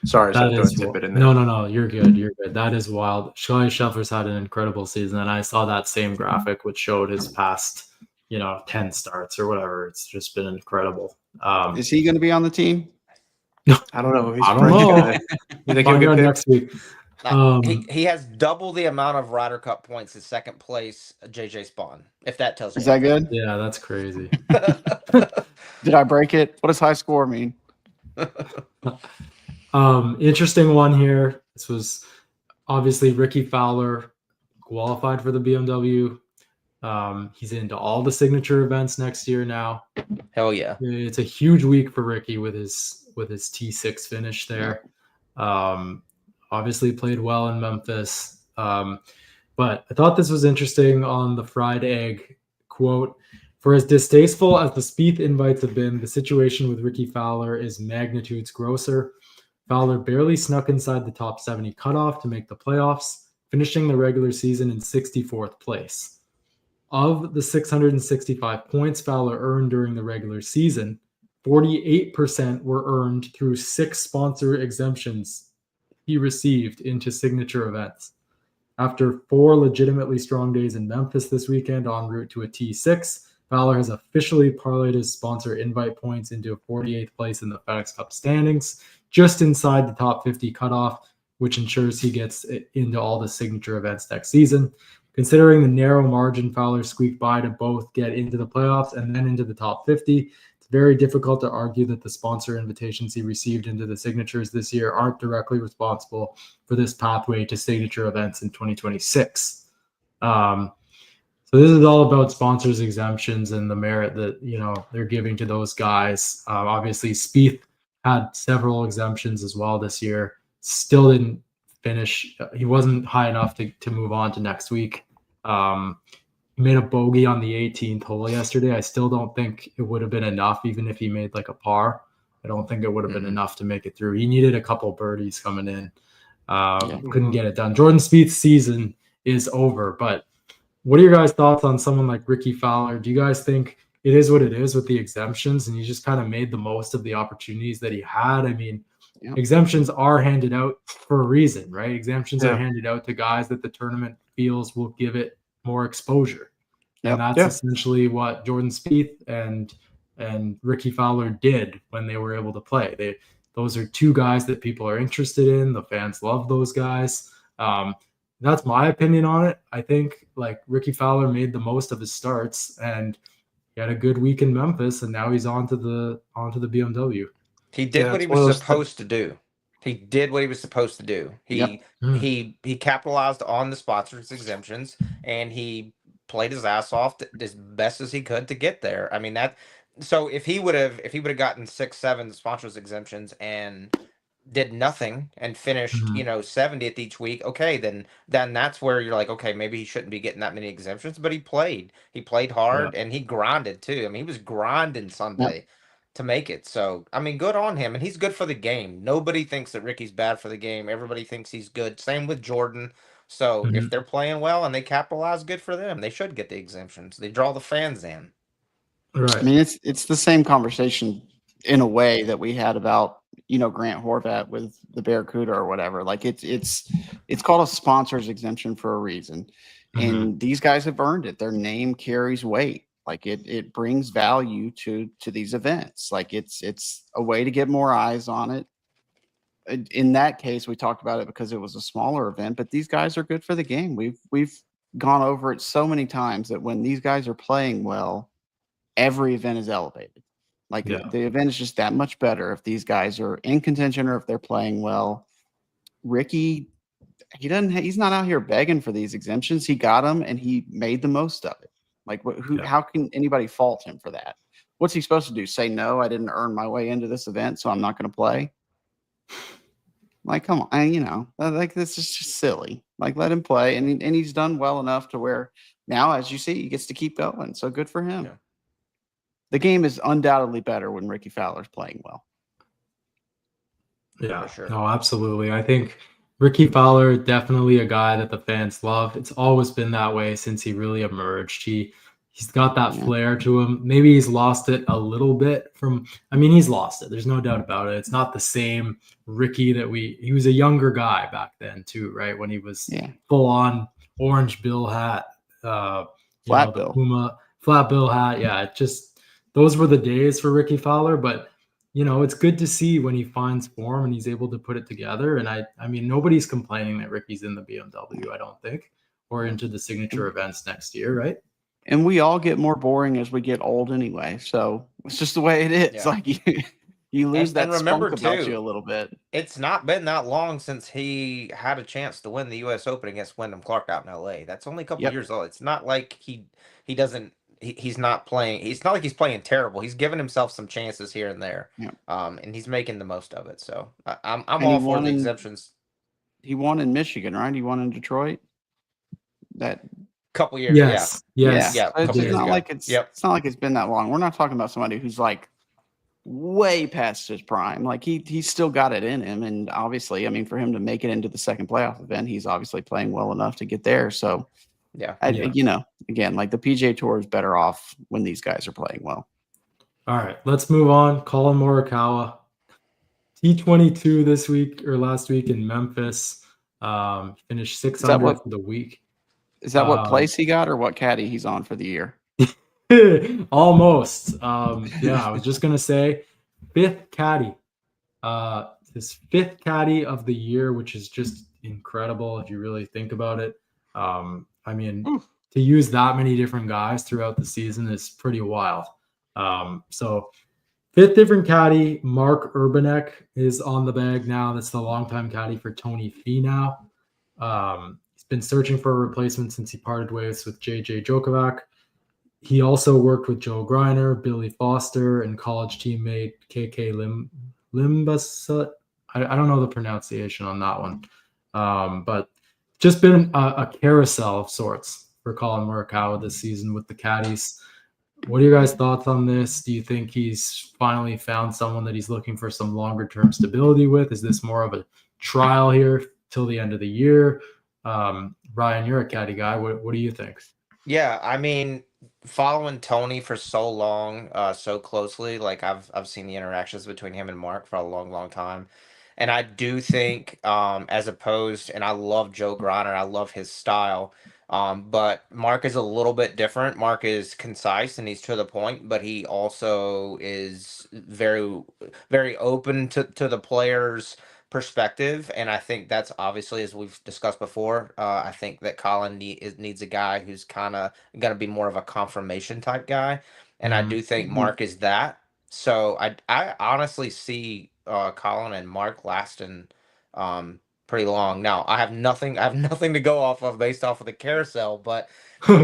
Sorry, That I throw a is tidbit in there. no. You're good. You're good. That is wild. Scotty Scheffler's had an incredible season, and I saw that same graphic which showed his past, 10 starts or whatever. It's just been incredible. Is he going to be on the team? I don't know. He's I a don't French know. guy. You think he'll Find get out picked? next week. He has double the amount of Ryder Cup points as second place JJ Spawn, if that tells you Is that good? Yeah, that's crazy. Did I break it? What does high score mean? Interesting one here. This was obviously Ricky Fowler qualified for the BMW. He's into all the signature events next year now. Hell yeah. It's a huge week for Ricky with his T6 finish there. Obviously played well in Memphis. But I thought this was interesting on the fried egg quote. For as distasteful as the Spieth invites have been, the situation with Ricky Fowler is magnitudes grosser. Fowler barely snuck inside the top 70 cutoff to make the playoffs, finishing the regular season in 64th place. Of the 665 points Fowler earned during the regular season, 48% were earned through 6 sponsor exemptions he received into signature events. After 4 legitimately strong days in Memphis this weekend en route to a T6, Fowler has officially parlayed his sponsor invite points into a 48th place in the FedEx Cup standings, just inside the top 50 cutoff, which ensures he gets into all the signature events next season. Considering the narrow margin Fowler squeaked by to both get into the playoffs and then into the top 50, it's very difficult to argue that the sponsor invitations he received into the signatures this year aren't directly responsible for this pathway to signature events in 2026. So this is all about sponsors exemptions and the merit that they're giving to those guys. Obviously, Spieth had several exemptions as well this year. Still didn't finish. He wasn't high enough to move on to next week. He made a bogey on the 18th hole yesterday. I still don't think it would have been enough, even if he made like a par. I don't think it would have been enough to make it through. He needed a couple birdies coming in. Couldn't get it done. Jordan Spieth's season is over, but what are your guys' thoughts on someone like Ricky Fowler? Do you guys think it is what it is with the exemptions and he just kind of made the most of the opportunities that he had? I mean, exemptions are handed out for a reason, right? Exemptions are handed out to guys that the tournament feels will give it more exposure. And that's essentially what Jordan Spieth and Ricky Fowler did when they were able to play. Those are two guys that people are interested in. The fans love those guys. That's my opinion on it. I think like Ricky Fowler made the most of his starts and he had a good week in Memphis and now he's on to the BMW. He did what he was supposed to do. He did what he was supposed to do. He capitalized on the sponsors exemptions and he played his ass off as best as he could to get there. I mean so if he would have gotten 6, 7 sponsors exemptions and did nothing and finished 70th each week, okay, then that's where you're like, okay, maybe he shouldn't be getting that many exemptions, but he played hard and he grinded too. I mean, he was grinding Sunday to make it. So I mean, good on him, and he's good for the game. Nobody thinks that Ricky's bad for the game. Everybody thinks he's good. Same with Jordan. So if they're playing well and they capitalize, good for them. They should get the exemptions. They draw the fans in. Right. I mean, it's the same conversation in a way that we had about Grant Horvat with the Barracuda or whatever. Like it's called a sponsors exemption for a reason, and these guys have earned it. Their name carries weight. Like it brings value to these events. Like it's a way to get more eyes on it. In that case, we talked about it because it was a smaller event, but these guys are good for the game. We've gone over it so many times that when these guys are playing well, every event is elevated. Like the event is just that much better if these guys are in contention or if they're playing well. Ricky, he's not out here begging for these exemptions. He got them and he made the most of it. Like how can anybody fault him for that? What's he supposed to do? Say, no, I didn't earn my way into this event, so I'm not going to play. Like, come on, like this is just silly. Like, let him play, and he's done well enough to where now, as you see, he gets to keep going. So good for him. Yeah. The game is undoubtedly better when Ricky Fowler's playing well. Yeah, sure. No, absolutely. I think Ricky Fowler, definitely a guy that the fans love. It's always been that way since he really emerged. He's got that flair to him. Maybe he's lost it a little bit he's lost it. There's no doubt about it. It's not the same Ricky that he was a younger guy back then too, right? When he was full on orange bill hat, flat bill. the Puma flat bill hat. Yeah, those were the days for Ricky Fowler, but it's good to see when he finds form and he's able to put it together. And I mean, nobody's complaining that Ricky's in the BMW, I don't think, or into the signature events next year, right? And we all get more boring as we get old anyway. So it's just the way it is. Yeah. Like you lose that remember spunk about too, you a little bit. It's not been that long since he had a chance to win the U.S. Open against Wyndham Clark out in L.A. That's only a couple years old. It's not like he doesn't. He's not playing. It's not like he's playing terrible. He's given himself some chances here and there, and he's making the most of it. So I'm all for the exemptions. He won in Michigan, right? He won in Detroit. That couple years, yes. It's not like it's not like it's been that long. We're not talking about somebody who's like way past his prime. Like he's still got it in him, and obviously, I mean, for him to make it into the second playoff event, he's obviously playing well enough to get there. So. Again, like the PGA Tour is better off when these guys are playing well. All right, let's move on. Colin Morikawa, T22 this week or last week in Memphis. Finished 6 under for the week. Is that what place he got or what caddy he's on for the year? Almost. I was just gonna say 5th caddy. His 5th caddy of the year, which is just incredible if you really think about it. I mean, to use that many different guys throughout the season is pretty wild. So 5th different caddy, Mark Urbanek is on the bag now. That's the longtime caddy for Tony Finau. He's been searching for a replacement since he parted ways with JJ Djokovic. He also worked with Joe Griner, Billy Foster, and college teammate KK Limbasut. I don't know the pronunciation on that one. But just been a carousel of sorts for Colin Morikawa this season with the caddies. What are your guys' thoughts on this? Do you think he's finally found someone that he's looking for some longer-term stability with? Is this more of a trial here till the end of the year? Ryan, you're a caddy guy. What do you think? Yeah, I mean, following Tony for so long, so closely, like I've seen the interactions between him and Mark for a long, long time. And I do think, as opposed, and I love Joe Griner, I love his style, but Mark is a little bit different. Mark is concise and he's to the point, but he also is very, very open to the players' perspective. And I think that's obviously, as we've discussed before, I think that Colin needs a guy who's kind of going to be more of a confirmation type guy. And I do think Mark is that. So I honestly see Colin and Mark lasting pretty long. Now I have nothing to go off of based off of the carousel, but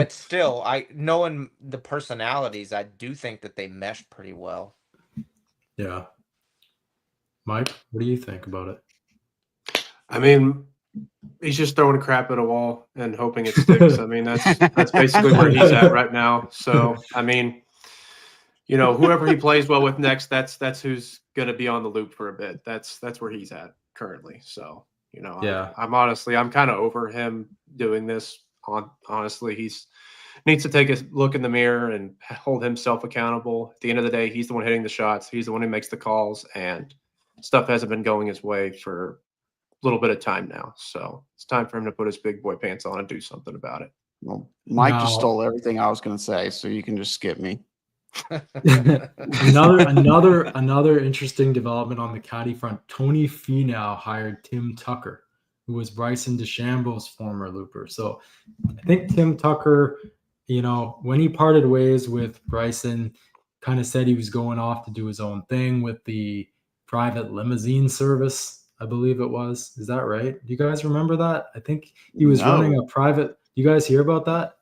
still, knowing the personalities, I do think that they mesh pretty well. Yeah. Mike, what do you think about it? I mean, he's just throwing crap at a wall and hoping it sticks. I mean, that's basically where he's at right now. So I mean, whoever he plays well with next, that's who's going to be on the loop for a bit. That's where he's at currently. So, I'm kind of over him doing this. Honestly, he's needs to take a look in the mirror and hold himself accountable. At the end of the day, he's the one hitting the shots. He's the one who makes the calls, and stuff hasn't been going his way for a little bit of time now. So it's time for him to put his big boy pants on and do something about it. Well, Mike just stole everything I was going to say, so you can just skip me. another interesting development on the caddy front. Tony Finau hired Tim Tucker, who was Bryson DeChambeau's former looper. So I think Tim Tucker, when he parted ways with Bryson, kind of said he was going off to do his own thing with the private limousine service, I believe it was. Is that right? Do you guys remember that? I think he was running a private. You guys hear about that?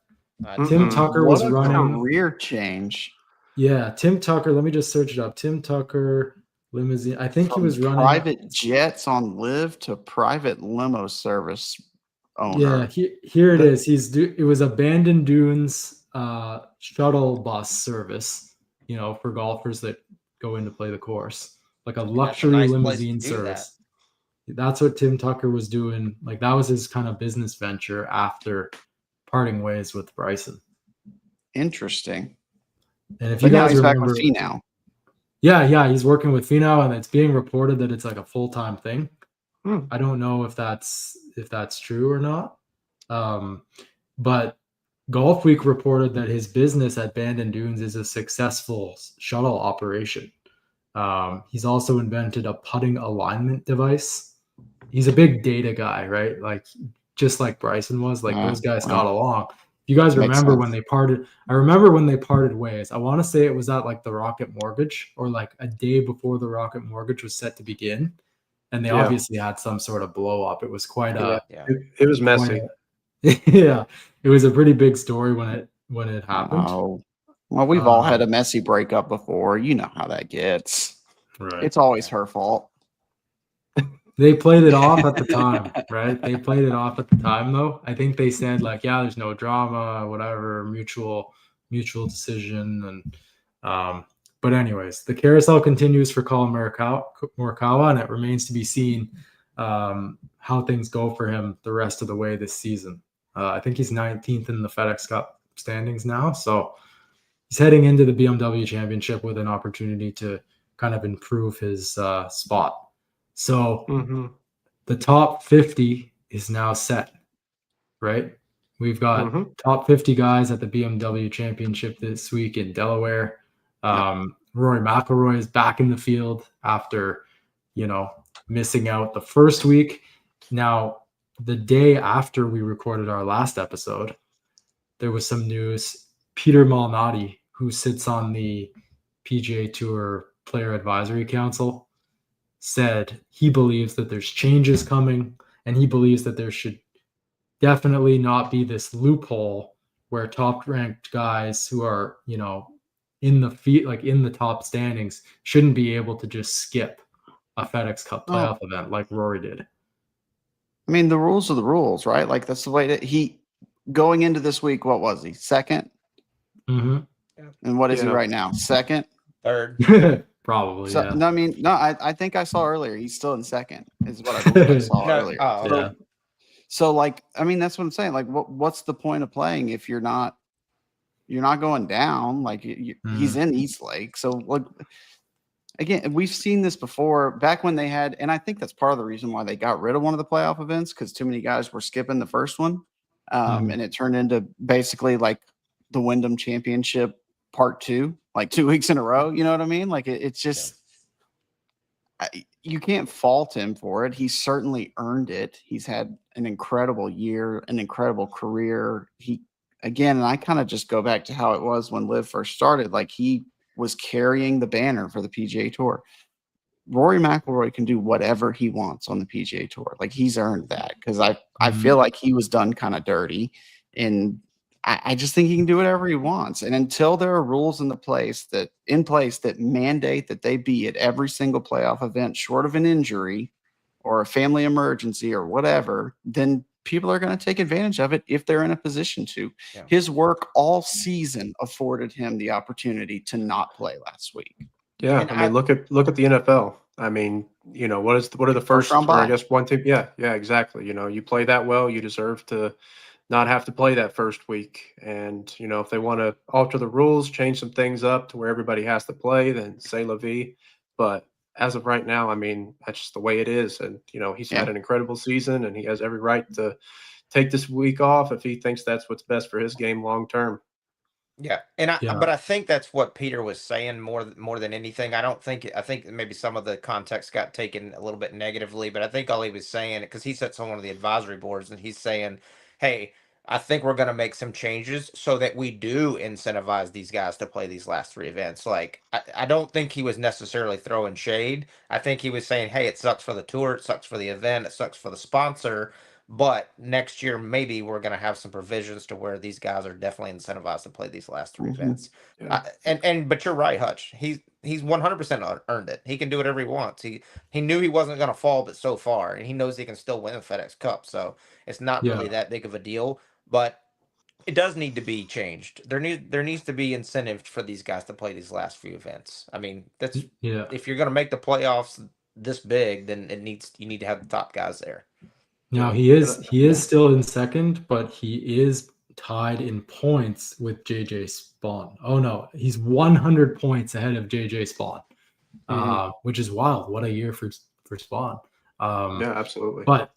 Tim Tucker was running a career change. Yeah, Tim Tucker. Let me just search it up. Tim Tucker limousine. I think he was running private jets on Live to private limo service owner. Yeah, here it is. It was Abandoned Dunes shuttle bus service. For golfers that go in to play the course, like a luxury limousine service. That's what Tim Tucker was doing. Like that was his kind of business venture after parting ways with Bryson. Interesting. And if But you now guys he's remember, back with Finau. yeah, he's working with Finau, and it's being reported that it's like a full-time thing. Hmm. I don't know if that's true or not. But Golf Week reported that his business at Bandon Dunes is a successful shuttle operation. He's also invented a putting alignment device. He's a big data guy, right? Like just like Bryson was. Like those guys got along. You guys Makes remember sense. when they parted? I remember when they parted ways. I want to say it was at like the Rocket Mortgage or like a day before the Rocket Mortgage was set to begin, and they Yeah. obviously had some sort of blow up. It was quite a Yeah. It was messy. yeah. It was a pretty big story when it happened. Oh, well, we've all had a messy breakup before. You know how that gets. Right. It's always her fault. They played it off at the time, right? They played it off at the time, though. I think they said like, "Yeah, there's no drama, whatever, mutual decision." And but anyways, the carousel continues for Colin Morikawa, and it remains to be seen how things go for him the rest of the way this season. I think he's 19th in the FedEx Cup standings now, so he's heading into the BMW Championship with an opportunity to kind of improve his spot. So the top 50 is now set, right? We've got top 50 guys at the BMW Championship this week in Delaware. Rory McIlroy is back in the field after, missing out the first week. Now, the day after we recorded our last episode, there was some news. Peter Malnati, who sits on the PGA Tour Player Advisory Council, said he believes that there's changes coming, and he believes that there should definitely not be this loophole where top ranked guys who are, in the top standings shouldn't be able to just skip a FedEx Cup playoff event like Rory did. I mean, the rules are the rules, right? Like that's the way that he going into this week. What was he? Second? Mm-hmm. And what is he right now? Second? Third. Probably. So, yeah. No, I mean, no, I think I saw earlier. He's still in second, is what I believe I saw earlier. Oh, yeah. So, like, I mean, that's what I'm saying. Like, what's the point of playing if you're not going down? Like, he's in East Lake. So, like, again, we've seen this before back when they had, and I think that's part of the reason why they got rid of one of the playoff events because too many guys were skipping the first one, and it turned into basically like the Wyndham Championship Part 2, like 2 weeks in a row. You know what I mean? Like, it's just. You can't fault him for it. He's certainly earned it. He's had an incredible year, an incredible career. And I kind of just go back to how it was when Liv first started. Like he was carrying the banner for the PGA Tour. Rory McIlroy can do whatever he wants on the PGA Tour. Like he's earned that because I feel like he was done kind of dirty, and I just think he can do whatever he wants. And until there are rules in place that mandate that they be at every single playoff event, short of an injury or a family emergency or whatever, then people are going to take advantage of it if they're in a position to. Yeah. His work all season afforded him the opportunity to not play last week. Yeah, and I mean, look at the NFL. I mean, what are the first or I guess one team? Yeah, exactly. You play that well, you deserve to not have to play that first week. And, if they want to alter the rules, change some things up to where everybody has to play, then say la vie. But as of right now, I mean, that's just the way it is. And, he's had an incredible season and he has every right to take this week off if he thinks that's what's best for his game long term. Yeah, but I think that's what Peter was saying more than anything. I think maybe some of the context got taken a little bit negatively, but I think all he was saying, because he sits on one of the advisory boards, and he's saying, "Hey, I think we're going to make some changes so that we do incentivize these guys to play these last 3 events." Like, I don't think he was necessarily throwing shade. I think he was saying, "Hey, it sucks for the tour, it sucks for the event, it sucks for the sponsor." But next year, maybe we're going to have some provisions to where these guys are definitely incentivized to play these last 3 events. Yeah. But you're right, Hutch. He's 100% earned it. He can do whatever he wants. He knew he wasn't going to fall, but so far, and he knows he can still win the FedEx Cup. So it's not really that big of a deal. But it does need to be changed. There needs to be incentive for these guys to play these last few events. I mean, that's if you're going to make the playoffs, this big, then you need to have the top guys there. Now he is still in second, but he is tied in points with JJ Spawn. Oh no, he's 100 points ahead of JJ Spawn, which is wild. What a year for Spawn. Yeah, absolutely. But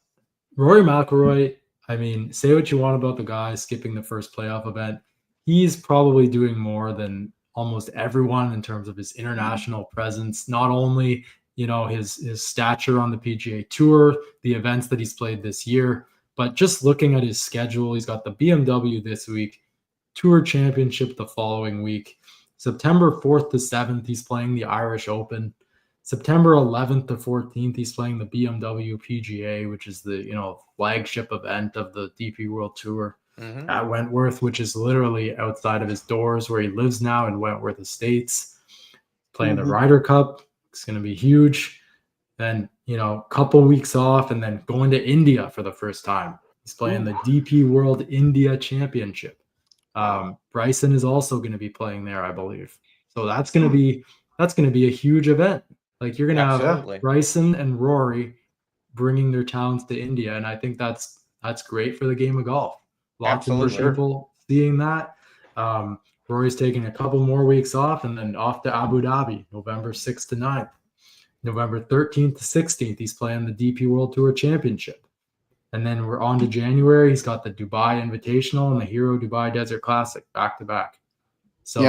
Rory McIlroy, I mean, say what you want about the guy skipping the first playoff event. He's probably doing more than almost everyone in terms of his international presence, not only his stature on the PGA Tour, the events that he's played this year, but just looking at his schedule, he's got the BMW this week, Tour Championship the following week. September 4th to 7th, he's playing the Irish Open. September 11th to 14th, he's playing the BMW PGA, which is the flagship event of the DP World Tour at Wentworth, which is literally outside of his doors where he lives now in Wentworth Estates. Playing the Ryder Cup, it's going to be huge. Then a couple weeks off, and then going to India for the first time. He's playing the DP World India Championship. Bryson is also going to be playing there, I believe. So that's going to be a huge event. Like you're going to have Bryson and Rory bringing their talents to India, and I think that's great for the game of golf. Lots of more people seeing that. Rory's taking a couple more weeks off, and then off to Abu Dhabi, November 6th to 9th. November 13th to 16th, he's playing the DP World Tour Championship. And then we're on to January. He's got the Dubai Invitational and the Hero Dubai Desert Classic back-to-back. So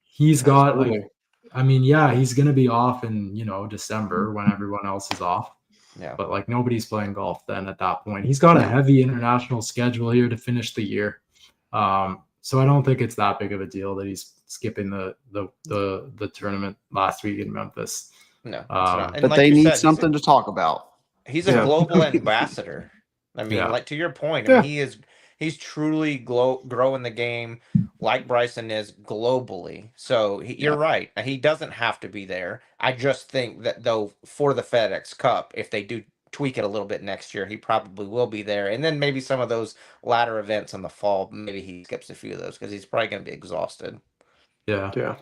he's got he's going to be off in, December when everyone else is off. Yeah. But nobody's playing golf then at that point. He's got a heavy international schedule here to finish the year. So I don't think it's that big of a deal that he's skipping the tournament last week in Memphis. No, but they need something to talk about. He's a global ambassador. I mean, to your point, I mean, he's truly growing the game like Bryson is globally. So you're right. He doesn't have to be there. I just think that though for the FedEx Cup, if they do tweak it a little bit next year, he probably will be there. And then maybe some of those latter events in the fall, maybe he skips a few of those because he's probably going to be exhausted. Yeah.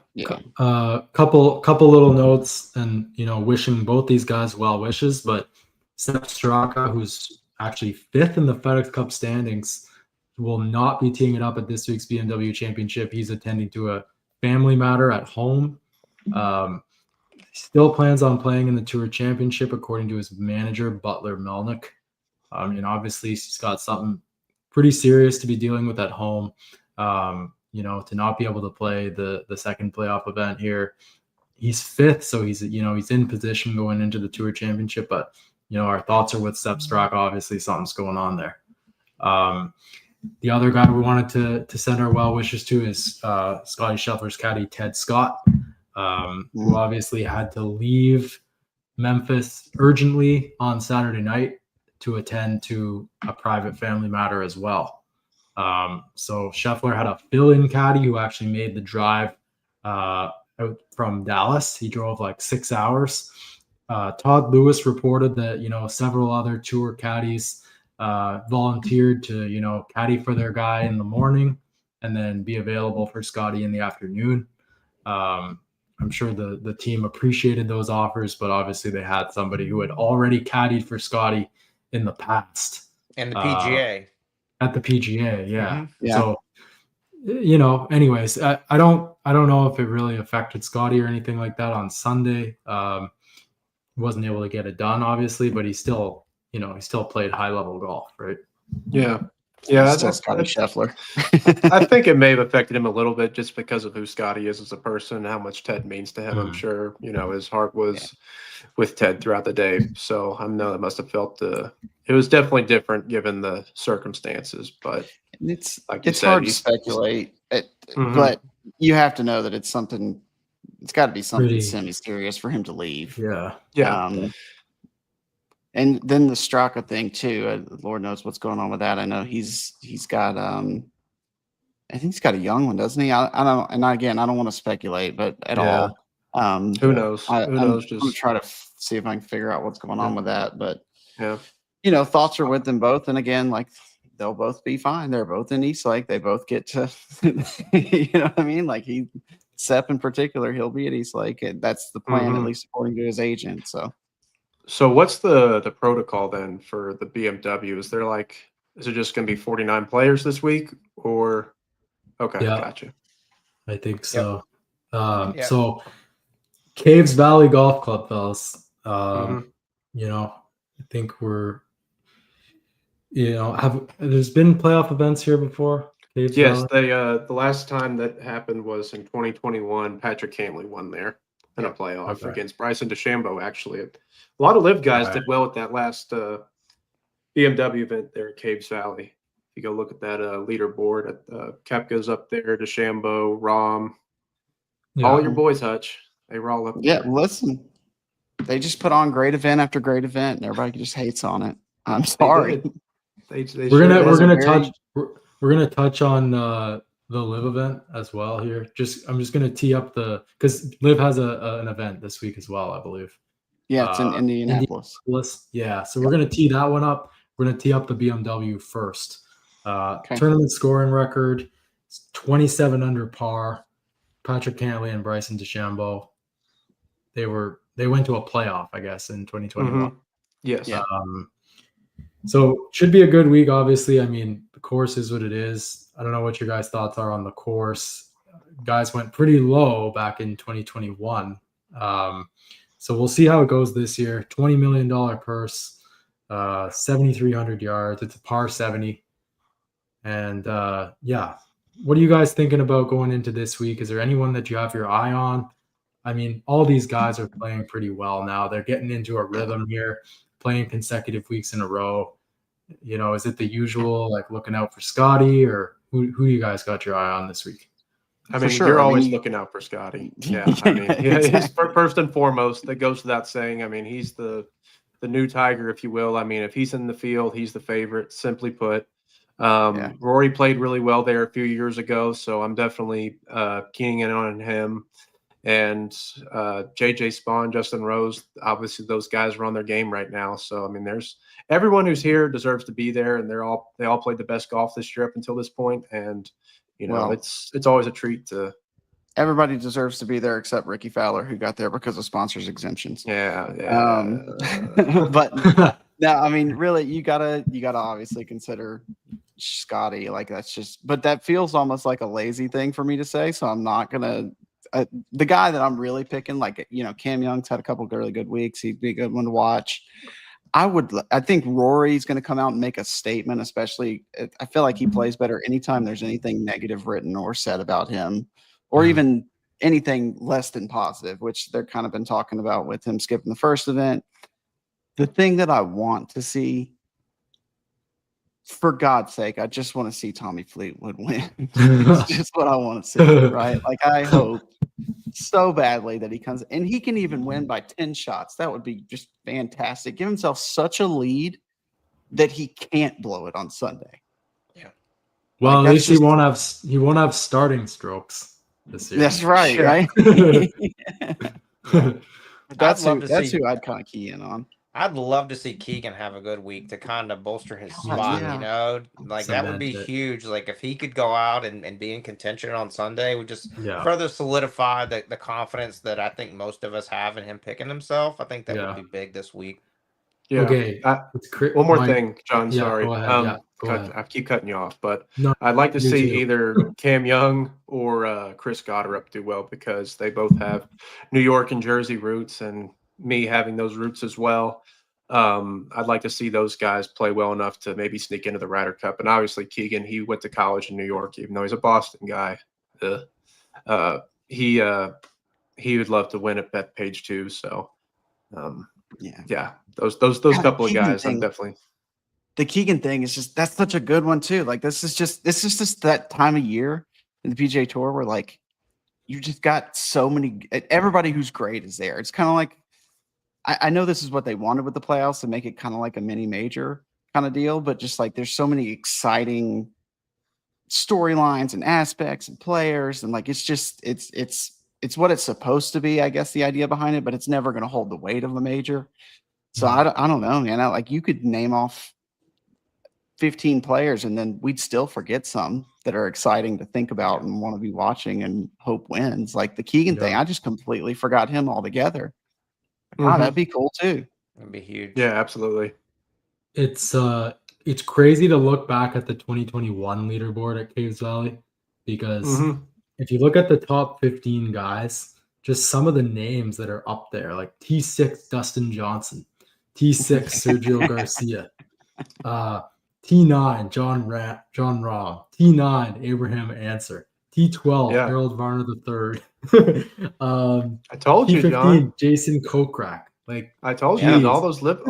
Couple little notes, and wishing both these guys well wishes. But Sepp Straka, who's actually 5th in the FedEx Cup standings, will not be teeing it up at this week's BMW Championship. He's attending to a family matter at home. Still plans on playing in the Tour Championship, according to his manager, Butler Melnick. Obviously, he's got something pretty serious to be dealing with at home. To not be able to play the second playoff event here. He's 5th, so he's in position going into the Tour Championship. But our thoughts are with Sepp Straka. Obviously, something's going on there. The other guy we wanted to send our well wishes to is Scottie Scheffler's caddy, Ted Scott, who obviously had to leave Memphis urgently on Saturday night to attend to a private family matter as well. So Scheffler had a fill-in caddy who actually made the drive out from Dallas. He drove 6 hours. Todd Lewis reported that, several other tour caddies volunteered to, caddy for their guy in the morning and then be available for Scottie in the afternoon. I'm sure the team appreciated those offers, but obviously they had somebody who had already caddied for Scottie in the past. And the PGA. At the PGA, yeah. Mm-hmm. Yeah. So, anyways, I don't know if it really affected Scottie or anything like that on Sunday. Wasn't able to get it done, obviously, but he still played high level golf, right? Yeah. That's Scottie Scheffler. I think it may have affected him a little bit just because of who Scottie is as a person, how much Ted means to him. I'm sure, his heart was with Ted throughout the day. So I know that must have felt it was definitely different given the circumstances, but it's said, hard to speculate, but you have to know that it's something. It's got to be something semi-serious for him to leave. Yeah. And then the Straka thing too. Lord knows what's going on with that. I know he's got I think he's got a young one, doesn't he? I don't. And again, I don't want to speculate, but at all. Who knows? I'm going to try to see if I can figure out what's going on with that. But thoughts are with them both. And again, they'll both be fine. They're both in East Lake. They both get to, you know what I mean? Sepp in particular, he'll be at East Lake. That's the plan, at least according to his agent. So. So what's the protocol then for the BMW? Is it just going to be 49 players this week or okay, Yeah, gotcha. I think Yep. so. Yep. So Caves Valley Golf Club, fellas. Mhm. I think there's been playoff events here before. Caves Yes, Valley. they the last time that happened was in 2021. Patrick Cantley won there in a Yep. playoff Okay. against Bryson DeChambeau. Actually, a lot of live guys Right. did well at that last BMW event there at Caves Valley. If you go look at that leaderboard, Kepka's up there, DeChambeau, Rom, all your boys, Hutch. They were all up Yeah, there. listen, they just put on great event after great event, and everybody just hates on it. I'm They sorry. did. They We're sure gonna did. we're gonna very- touch we're gonna touch on the live event as well here. I'm just gonna tee up because live has an event this week as well, I believe. Yeah, it's in Indianapolis. Yeah, so we're gonna tee that one up. We're gonna tee up the BMW first. Okay. Tournament scoring record, 27 under par. Patrick Cantley and Bryson DeChambeau. They went to a playoff, I guess, in 2021. Mhm. Yes. Yeah. So should be a good week. Obviously, I mean the course is what it is. I don't know what your guys' thoughts are on the course. Guys went pretty low back in 2021. So we'll see how it goes this year. $20 million purse, 7,300 yards. It's a par 70. And yeah, what are you guys thinking about going into this week? Is there anyone that you have your eye on? I mean, all these guys are playing pretty well now. They're getting into a rhythm here, playing consecutive weeks in a row. Is it the usual, like looking out for Scotty, or who you guys got your eye on this week? I For mean, sure. you're I mean, always you- looking out for Scotty. Yeah, I mean, he's Exactly. first and foremost. That goes without saying. I mean, he's the new Tiger, if you will. I mean, if he's in the field, he's the favorite. Simply put, Yeah. Rory played really well there a few years ago, so I'm definitely keying in on him. And JJ Spawn, Justin Rose, obviously those guys are on their game right now. So I mean, there's everyone who's here deserves to be there, and they all played the best golf this year up until this point, and Well, it's always a treat to. Everybody deserves to be there except Ricky Fowler, who got there because of sponsors exemptions. Yeah. But no, I mean, really, you gotta obviously consider Scotty. Like that's just, but that feels almost like a lazy thing for me to say. So I'm not gonna. The guy that I'm really picking, like Cam Young's had a couple of really good weeks. He'd be a good one to watch. I think Rory's going to come out and make a statement, especially. I feel like he plays better anytime there's anything negative written or said about him, or Mhm. even anything less than positive, which they're kind of been talking about with him skipping the first event. The thing that I want to see, for God's sake, I just want to see Tommy Fleetwood win. It's just what I want to see, right? Like I hope so badly that he comes and he can even win by 10 shots. That would be just fantastic. Give himself such a lead that he can't blow it on Sunday. Well, Like, at that's least he won't have starting strokes this year. That's right, Sure. right? That's love to see- who I'd kind of key in on. I'd love to see Keegan have a good week to kind of bolster his God, spot, yeah. Like that would be Cement it. huge. Like if he could go out and be in contention on Sunday, would just Yeah. further solidify the confidence that I think most of us have in him picking himself. I think that Yeah. would be big this week. Yeah. Okay. One more thing, John. Yeah, Sorry. go ahead. Go ahead. I keep cutting you off, but No, I'd like to you see too. either Cam Young or Chris Gotterup do well because they both have New York and Jersey roots, and me having those roots as well. I'd like to see those guys play well enough to maybe sneak into the Ryder Cup. And obviously Keegan, he went to college in New York, even though he's a Boston guy. He would love to win at Bethpage too. So yeah, those couple of Keegan guys, I'm thing. definitely. The Keegan thing is just that's such a good one too. Like this is just that time of year in the PGA Tour where like you just got so many. Everybody who's great is there. It's kind of like I know this is what they wanted with the playoffs to make it kind of like a mini major kind of deal, but just like there's so many exciting storylines and aspects and players, and like it's what it's supposed to be. I guess the idea behind it, but it's never going to hold the weight of a major. So I don't know, man. Like you could name off 15 players and then we'd still forget some that are exciting to think about and want to be watching and hope wins. Like the Keegan thing, I just completely forgot him altogether. Wow, that'd be cool too. It'd be huge. Yeah, absolutely. It's crazy to look back at the 2021 leaderboard at Caves Valley, because if you look at the top 15 guys, just some of the names that are up there, like T6 Dustin Johnson, T6 Sergio Garcia, T9 John Rahm, T9 Abraham Answer, T12 Yeah. Harold Varner III, I told you, T15 John. Jason Kokrak. Like, I told Yeah. you, all those lip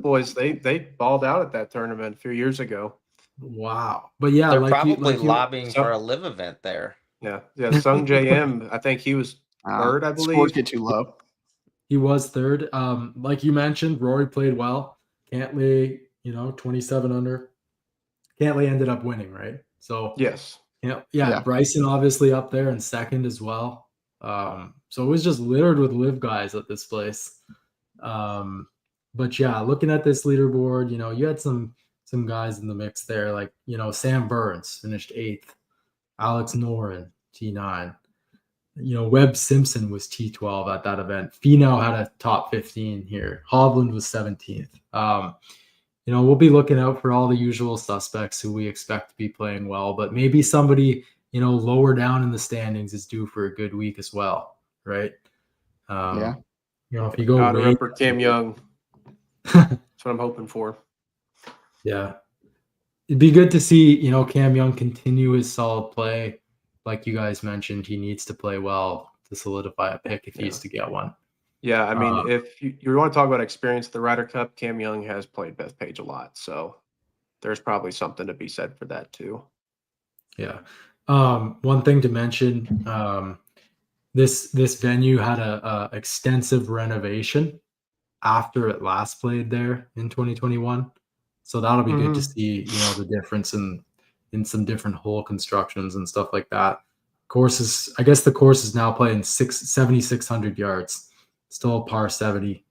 boys, they balled out at that tournament a few years ago. wow. But yeah, They're like probably you, lobbying for a live event there. Yeah. Sung JM, I think he was third, I Scores believe. get too low. he was third. Like you mentioned, Rory played well. Cantley, 27 under. Cantley ended up winning, right? So Yes. Yeah. Bryson obviously up there in second as well. So it was just littered with live guys at this place. But yeah, looking at this leaderboard, you had some guys in the mix there, like Sam Burns finished 8th, Alex Noren T9. Webb Simpson was T12 at that event. Finau had a top 15 here. Hovland was 17th. We'll be looking out for all the usual suspects who we expect to be playing well, but maybe somebody, lower down in the standings is due for a good week as well, right? Yeah. If you go God, way, remember Cam Young. That's what I'm hoping for. yeah, it'd be good to see, Cam Young continue his solid play. Like you guys mentioned, he needs to play well to solidify a pick if he's to get one. Yeah, I mean, if you want to talk about experience at the Ryder Cup, Cam Young has played Bethpage a lot, so there's probably something to be said for that too. Yeah. One thing to mention, this venue had a extensive renovation after it last played there in 2021. So that'll be good to see, the difference in some different hole constructions and stuff like that. I guess the course is now playing 7,600 yards, still a par 70.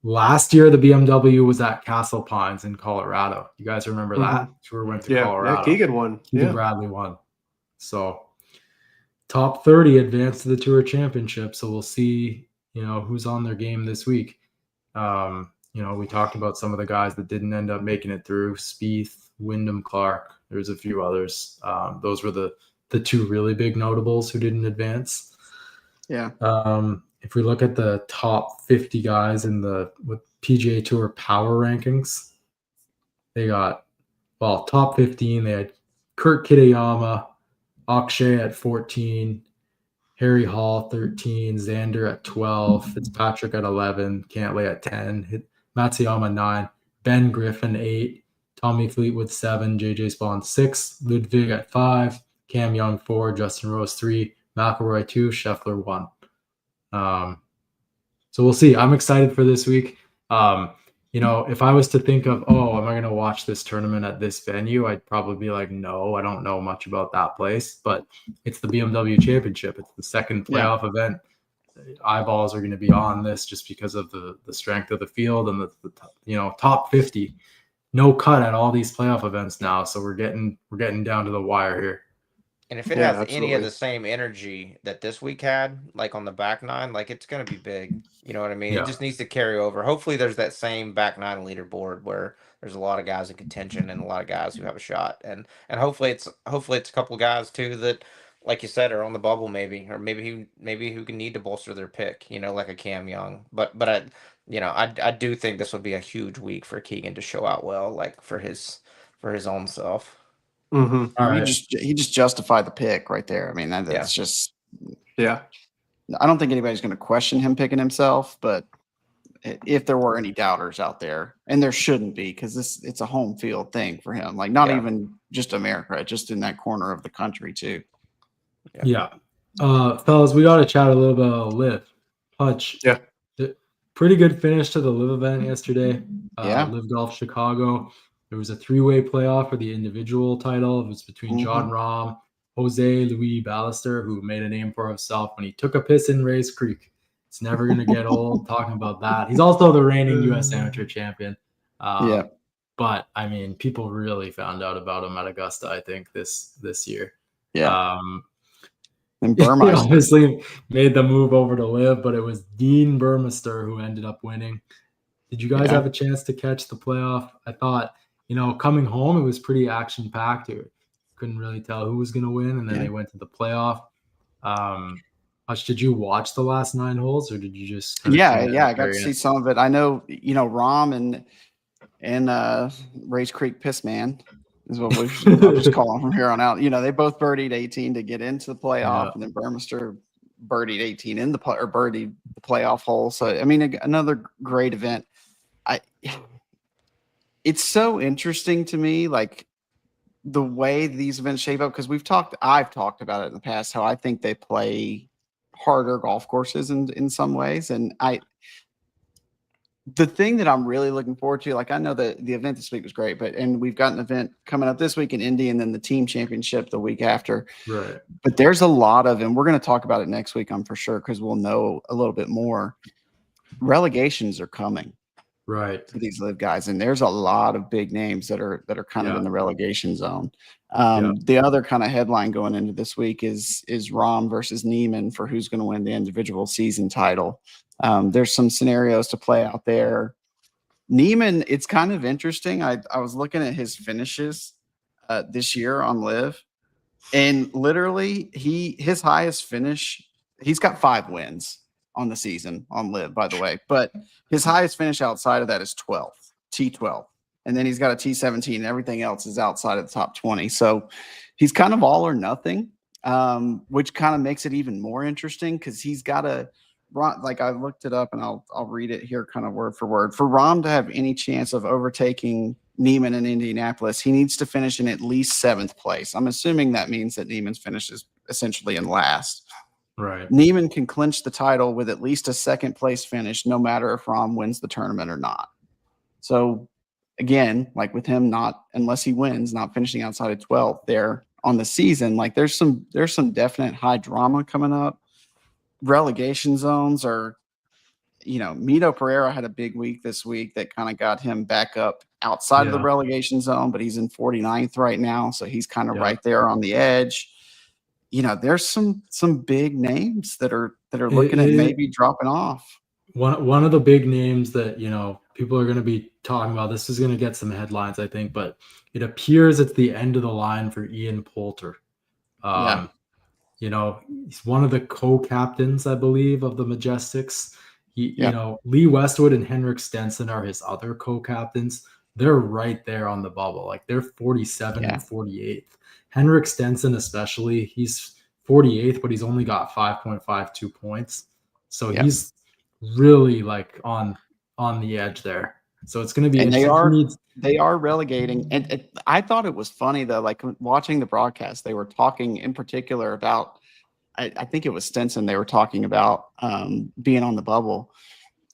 Last year, the BMW was at Castle Pines in Colorado. You guys remember that? Tour went to Colorado. Yeah, Keegan won. Keegan Bradley won. So top 30 advanced to the Tour Championship. So we'll see, who's on their game this week. We talked about some of the guys that didn't end up making it through: Spieth, Wyndham Clark. There's a few others. Those were the two really big notables who didn't advance. Yeah. If we look at the top 50 guys with PGA Tour power rankings, they got, top 15. They had Kurt Kitayama, Akshay at 14, Harry Hall 13, Xander at 12, Fitzpatrick at 11, Cantlay at 10, Matsuyama 9, Ben Griffin 8, Tommy Fleetwood 7, JJ Spawn 6, Ludwig at 5, Cam Young 4, Justin Rose 3, McIlroy 2, Scheffler 1. So we'll see. I'm excited for this week. If I was to think of, am I going to watch this tournament at this venue? I'd probably be like, no, I don't know much about that place, but it's the BMW Championship. It's the second playoff event. Eyeballs are going to be on this just because of the strength of the field and the top 50. No cut at all these playoff events now. So we're getting down to the wire here. And if it has any of the same energy that this week had, like on the back nine, like it's going to be big. You know what I mean? Yeah. It just needs to carry over. Hopefully there's that same back nine leaderboard where there's a lot of guys in contention and a lot of guys who have a shot. And hopefully it's a couple of guys too that, like you said, are on the bubble maybe, or maybe who can need to bolster their pick, like a Cam Young. But I do think this would be a huge week for Keegan to show out well, like for his own self. All right. He just justified the pick right there. I mean, that's just. Yeah. I don't think anybody's going to question him picking himself, but if there were any doubters out there, and there shouldn't be, because it's a home field thing for him. Like not even just America, just in that corner of the country too. Yeah. Fellas, we got to chat a little bit about Live. Hutch. Yeah. Pretty good finish to the Live event yesterday. Yeah. Live Golf Chicago. There was a 3-way playoff for the individual title. It was between John Rahm, Jose Luis Ballester, who made a name for himself when he took a piss in Rays Creek. It's never going to get old talking about that. He's also the reigning U.S. Amateur champion. But, I mean, people really found out about him at Augusta, I think, this year. Yeah. Then He Burmeister. obviously made the move over to Live, but it was Dean Burmeister who ended up winning. Did you guys Yeah. have a chance to catch the playoff? I thought, coming home, it was pretty action-packed. Couldn't really tell who was going to win, and then Yeah. they went to the playoff. Did you watch the last 9 holes, or did you just kind of Yeah, tune in yeah, at I the got to very see end? some of it. I know, Rom and Race Creek Pissman is what I'll just call them from here on out. They both birdied 18 to get into the playoff, Yeah. and then Burmeister birdied 18 in the or birdied the playoff hole. So I mean, another great event. It's so interesting to me, like the way these events shape up, because I've talked about it in the past how I think they play harder golf courses in some ways, and the thing that I'm really looking forward to, like I know that the event this week was great, and we've got an event coming up this week in Indy, and then the team championship the week after. Right. But there's a lot of, and we're going to talk about it next week, I'm for sure, because we'll know a little bit more. Relegations are coming Right. to these live guys, and there's a lot of big names that are kind of Yeah. in the relegation zone. Yeah. The other kind of headline going into this week is Rahm versus Neiman for who's going to win the individual season title. There's some scenarios to play out there. Neiman, it's kind of interesting. I was looking at his finishes this year on live, and literally his highest finish, he's got 5 wins on the season on live, by the way, but his highest finish outside of that is 12th, T12. And then he's got a T17, and everything else is outside of the top 20. So he's kind of all or nothing, which kind of makes it even more interesting because he's got a, like I looked it up and I'll read it here kind of word for word. For Rahm to have any chance of overtaking Neiman in Indianapolis, he needs to finish in at least 7th place. I'm assuming that means that Neiman's finishes essentially in last. Right. Neiman can clinch the title with at least a 2nd place finish, no matter if Rahm wins the tournament or not. So again, like with him, unless he wins, not finishing outside of 12th there on the season, like there's some definite high drama coming up. Relegation zones are, Mito Pereira had a big week this week that kind of got him back up outside of the relegation zone, but he's in 49th right now. So he's kind of right there on the edge. There's some big names that are looking at maybe dropping off. One of the big names that, people are going to be talking about, this is going to get some headlines, I think, but it appears it's the end of the line for Ian Poulter. He's one of the co-captains, I believe, of the Majestics. Lee Westwood and Henrik Stenson are his other co-captains. They're right there on the bubble. Like they're 47 and 48th. Henrik Stenson, especially, he's 48th, but he's only got 5.52 points. So he's really like on the edge there. So it's going to be interesting. They are relegating. And I thought it was funny though, like watching the broadcast, they were talking in particular about, I think it was Stenson, they were talking about being on the bubble.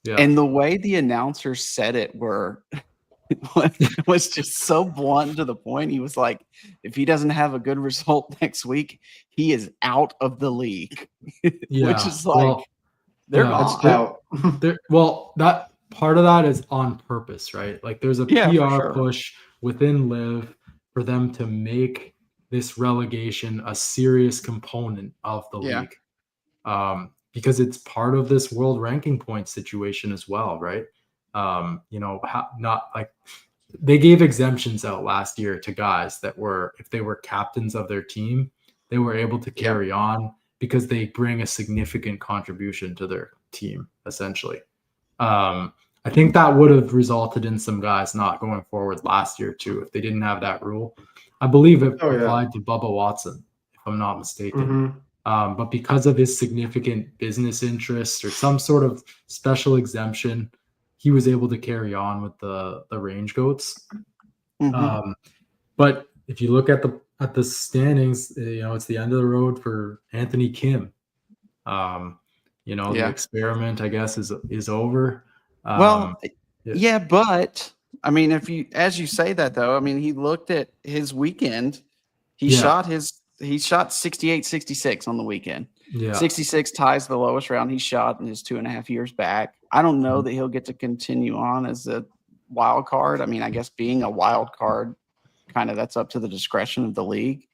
Yeah. And the way the announcers said it was just so blunt to the point. He was like, if he doesn't have a good result next week, he is out of the league. Which is like, they're out. Well, that part of that is on purpose, right? Like there's a PR push within Live for them to make this relegation a serious component of the league. Because it's part of this world ranking point situation as well, right? Not like they gave exemptions out last year to guys that were, if they were captains of their team, they were able to carry on because they bring a significant contribution to their team, essentially. I think that would have resulted in some guys not going forward last year too, if they didn't have that rule. I believe it applied to Bubba Watson, if I'm not mistaken. But because of his significant business interests or some sort of special exemption, he was able to carry on with the Range Goats. But if you look at the standings, it's the end of the road for Anthony Kim. The experiment, I guess, is over. But I mean, as you say that though, I mean, he looked at his weekend. He shot 68-66 on the weekend. 66 ties the lowest round he shot in his 2.5 years back. I don't know that he'll get to continue on as a wild card. I mean, I guess being a wild card, kind of that's up to the discretion of the league.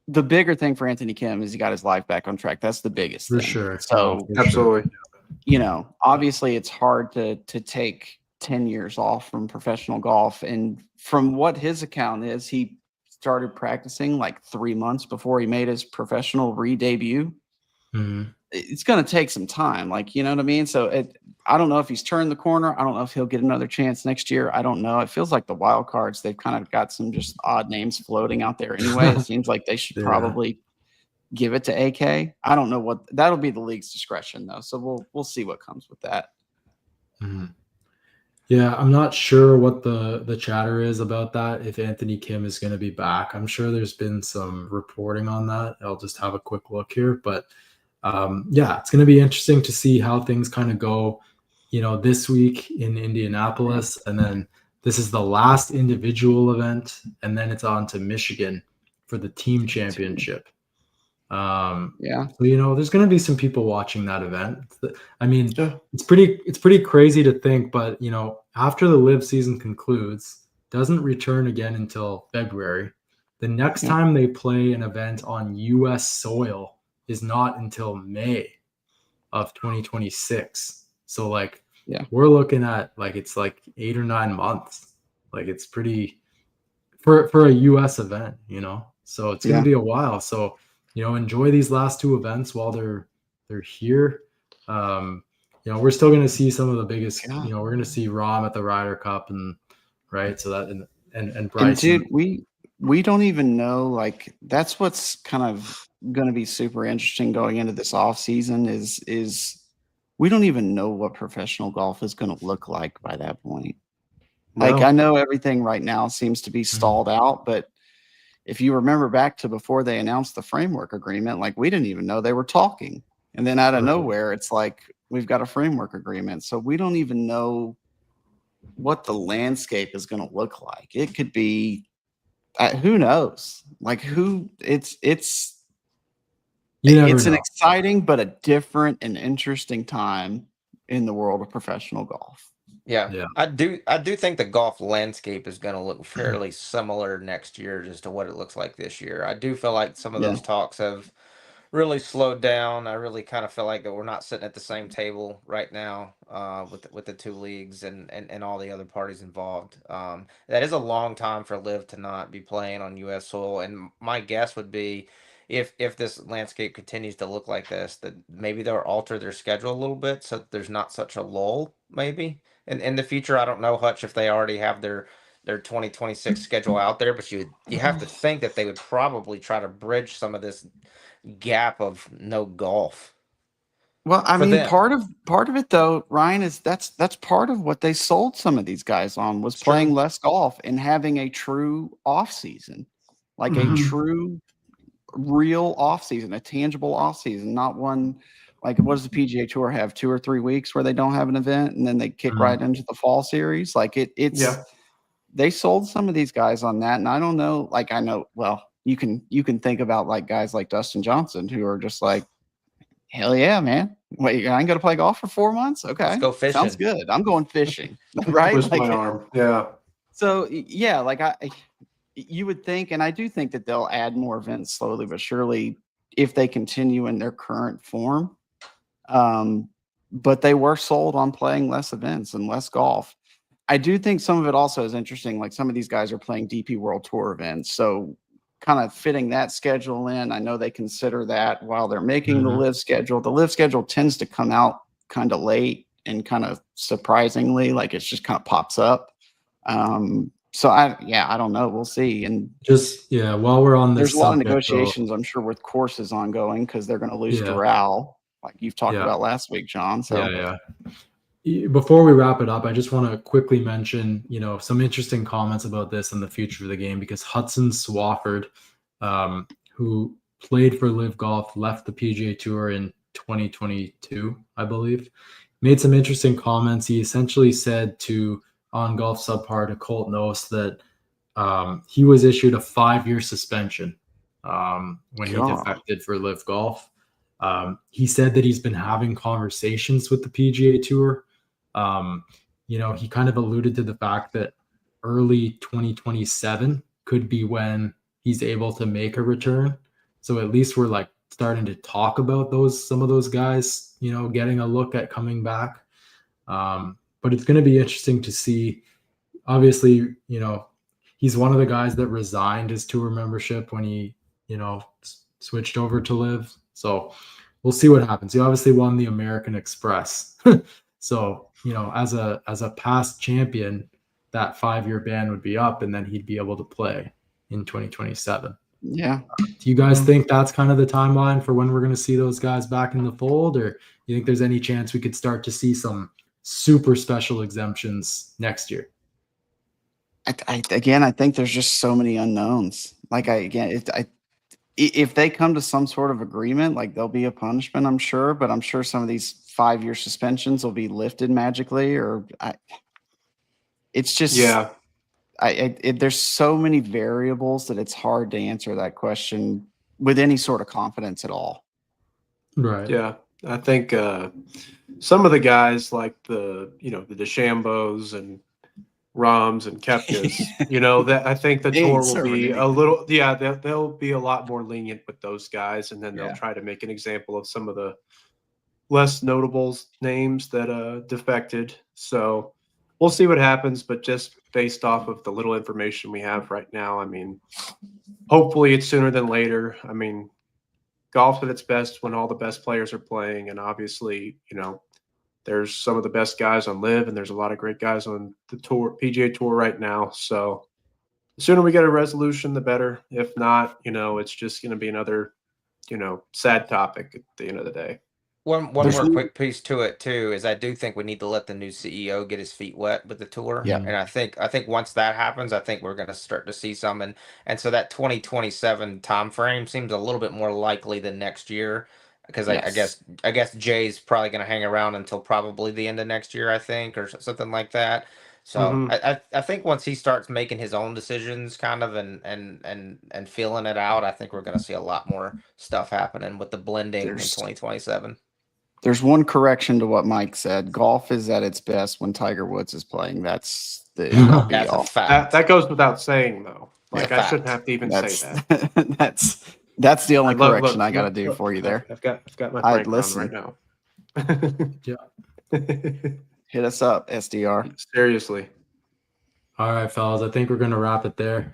the bigger thing for Anthony Kim is he got his life back on track. That's the biggest For thing. sure. So, For Absolutely. obviously it's hard to take 10 years off from professional golf. And from what his account is, he started practicing like 3 months before he made his professional re-debut. Mhm. It's going to take some time. Like, you know what I mean? So I don't know if he's turned the corner. I don't know if he'll get another chance next year. I don't know. It feels like the wild cards, they've kind of got some just odd names floating out there anyway. It seems like they should Yeah. probably give it to AK. I don't know what that'll be, the league's discretion though. So we'll see what comes with that. Mhm. Yeah, I'm not sure what the chatter is about that, if Anthony Kim is going to be back. I'm sure there's been some reporting on that. I'll just have a quick look here. But yeah, it's going to be interesting to see how things kind of go, this week in Indianapolis. And then this is the last individual event. And then it's on to Michigan for the team championship. Yeah. So, there's going to be some people watching that event. I mean, Yeah. it's pretty crazy to think, but after the live season concludes, doesn't return again until February. The next Yeah. time they play an event on US soil is not until May of 2026. So we're looking at it's 8 or 9 months. It's pretty for a US event, So it's going to be a while. So enjoy these last 2 events while they're here. We're still going to see some of the biggest. Yeah. We're going to see Rahm at the Ryder Cup, and right. So that and And Bryson. dude, we don't even know. That's what's kind of going to be super interesting going into this off season is we don't even know what professional golf is going to look like by that point. No. I know everything right now seems to be stalled out, but if you remember back to before they announced the framework agreement, we didn't even know they were talking. And then out of Right. nowhere, it's we've got a framework agreement. So we don't even know what the landscape is going to look like. It could be, who knows? It's You never an know. exciting but a different and interesting time in the world of professional golf. Yeah. I do think the golf landscape is going to look fairly similar next year just to what it looks like this year. I do feel like some of those talks have really slowed down. I really kind of feel like that we're not sitting at the same table right now with the 2 leagues and all the other parties involved. That is a long time for Liv to not be playing on U.S. soil, and my guess would be if this landscape continues to look like this, that maybe they'll alter their schedule a little bit so that there's not such a lull maybe in the future. I don't know, Hutch, if they already have their 2026 schedule out there, but you have to think that they would probably try to bridge some of this gap of no golf. Well, I For mean, them. part of it though, Ryan, is that's part of what they sold some of these guys on was It's true. playing less golf and having a true off season, a true, real off season, a tangible off season, not one what does the PGA Tour have, 2 or 3 weeks where they don't have an event and then they kick right into the fall series? They sold some of these guys on that, and I don't know. I know, well, you can think about guys like Dustin Johnson who are just hell yeah, man. Wait, I ain't gonna play golf for 4 months? Okay. Let's go fishing. Sounds good. I'm going fishing. Right? Twist my arm. Yeah. So yeah, you would think, and I do think that they'll add more events slowly but surely if they continue in their current form. But they were sold on playing less events and less golf. I do think some of it also is interesting. Some of these guys are playing DP World Tour events. So kind of fitting that schedule in. I know they consider that while they're making the live schedule. The live schedule tends to come out kind of late and kind of surprisingly, it just kind of pops up. So I don't know. We'll see. And while we're on this, there's a lot of subject, negotiations, I'm sure, with courses ongoing because they're going to lose Doral, like you've talked about last week, John. So before we wrap it up, I just want to quickly mention, some interesting comments about this and the future of the game, because Hudson Swafford, who played for Live Golf, left the PGA Tour in 2022, I believe, made some interesting comments. He essentially said on Golf Subpar to Colt Knost that he was issued a 5-year suspension when he defected for Live Golf. He said that he's been having conversations with the PGA Tour. He kind of alluded to the fact that early 2027 could be when he's able to make a return. So at least we're like starting to talk about some of those guys, getting a look at coming back. But it's going to be interesting to see. Obviously, he's one of the guys that resigned his tour membership when he, switched over to live. So we'll see what happens. He obviously won the American Express. So, as a past champion, that 5-year ban would be up and then he'd be able to play in 2027. Yeah. Do you guys think that's kind of the timeline for when we're going to see those guys back in the fold? Or do you think there's any chance we could start to see some super special exemptions next year? I think there's just so many unknowns. Like if they come to some sort of agreement, like there'll be a punishment, I'm sure, but I'm sure some of these 5-year suspensions will be lifted magically, it's just, Yeah. There's so many variables that it's hard to answer that question with any sort of confidence at all. Right. Yeah. I think some of the guys like the DeChambos and Roms and Koepkas, that I think the They tour ain't will serving be a anything. little, they'll be a lot more lenient with those guys, and then they'll Yeah. try to make an example of some of the less notable names that defected. So we'll see what happens, but just based off of the little information we have right now, I mean, hopefully it's sooner than later. I mean, golf's at its best when all the best players are playing, and obviously, there's some of the best guys on live, and there's a lot of great guys on the PGA Tour right now. So the sooner we get a resolution, the better. If not, it's just going to be another, sad topic at the end of the day. One There's more one- quick piece to it too is I do think we need to let the new CEO get his feet wet with the tour. Yeah. And I think once that happens, I think we're going to start to see some, and so that 2027 time frame seems a little bit more likely than next year, because Yes. I guess Jay's probably going to hang around until probably the end of next year, I think, or something like that. So I think once he starts making his own decisions, kind of, and feeling it out, I think we're going to see a lot more stuff happening with the blending in There's- 2027. There's one correction to what Mike said. Golf is at its best when Tiger Woods is playing. That's the end all be That's a all. fact. That goes without saying, though. Like, I shouldn't fact. have to even That's say that. that's the only Look, correction I got to look, do look, for you there. I've got my I'd Frank on listen. right now. Yeah. Hit us up, SDR. Seriously. All right, fellas, I think we're going to wrap it there.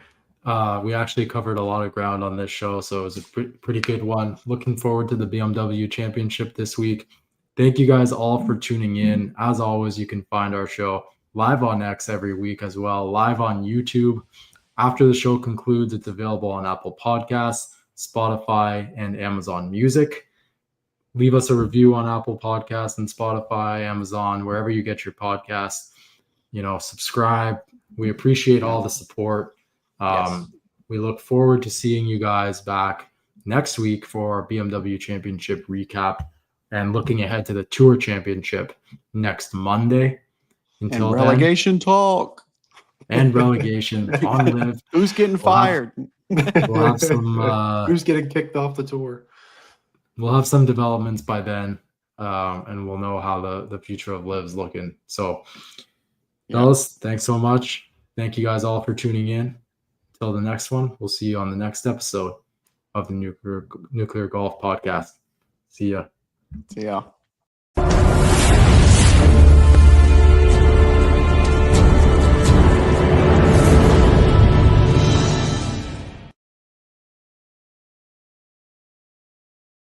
We actually covered a lot of ground on this show, so it was a pretty good one. Looking forward to the BMW Championship this week. Thank you guys all for tuning in. As always, you can find our show live on X every week as well, live on YouTube. After the show concludes, it's available on Apple Podcasts, Spotify, and Amazon Music. Leave us a review on Apple Podcasts and Spotify, Amazon, wherever you get your podcasts. Subscribe. We appreciate all the support. Yes. We look forward to seeing you guys back next week for our BMW Championship recap and looking ahead to the Tour Championship next Monday. Until And relegation talk. then, and relegation on live. Who's getting fired? We'll have some. Who's getting kicked off the tour? We'll have some developments by then, and we'll know how the future of live's looking. So, fellas, thanks so much. Thank you guys all for tuning in. Till the next one, we'll see you on the next episode of the Nuclear Golf Podcast. See ya. See ya.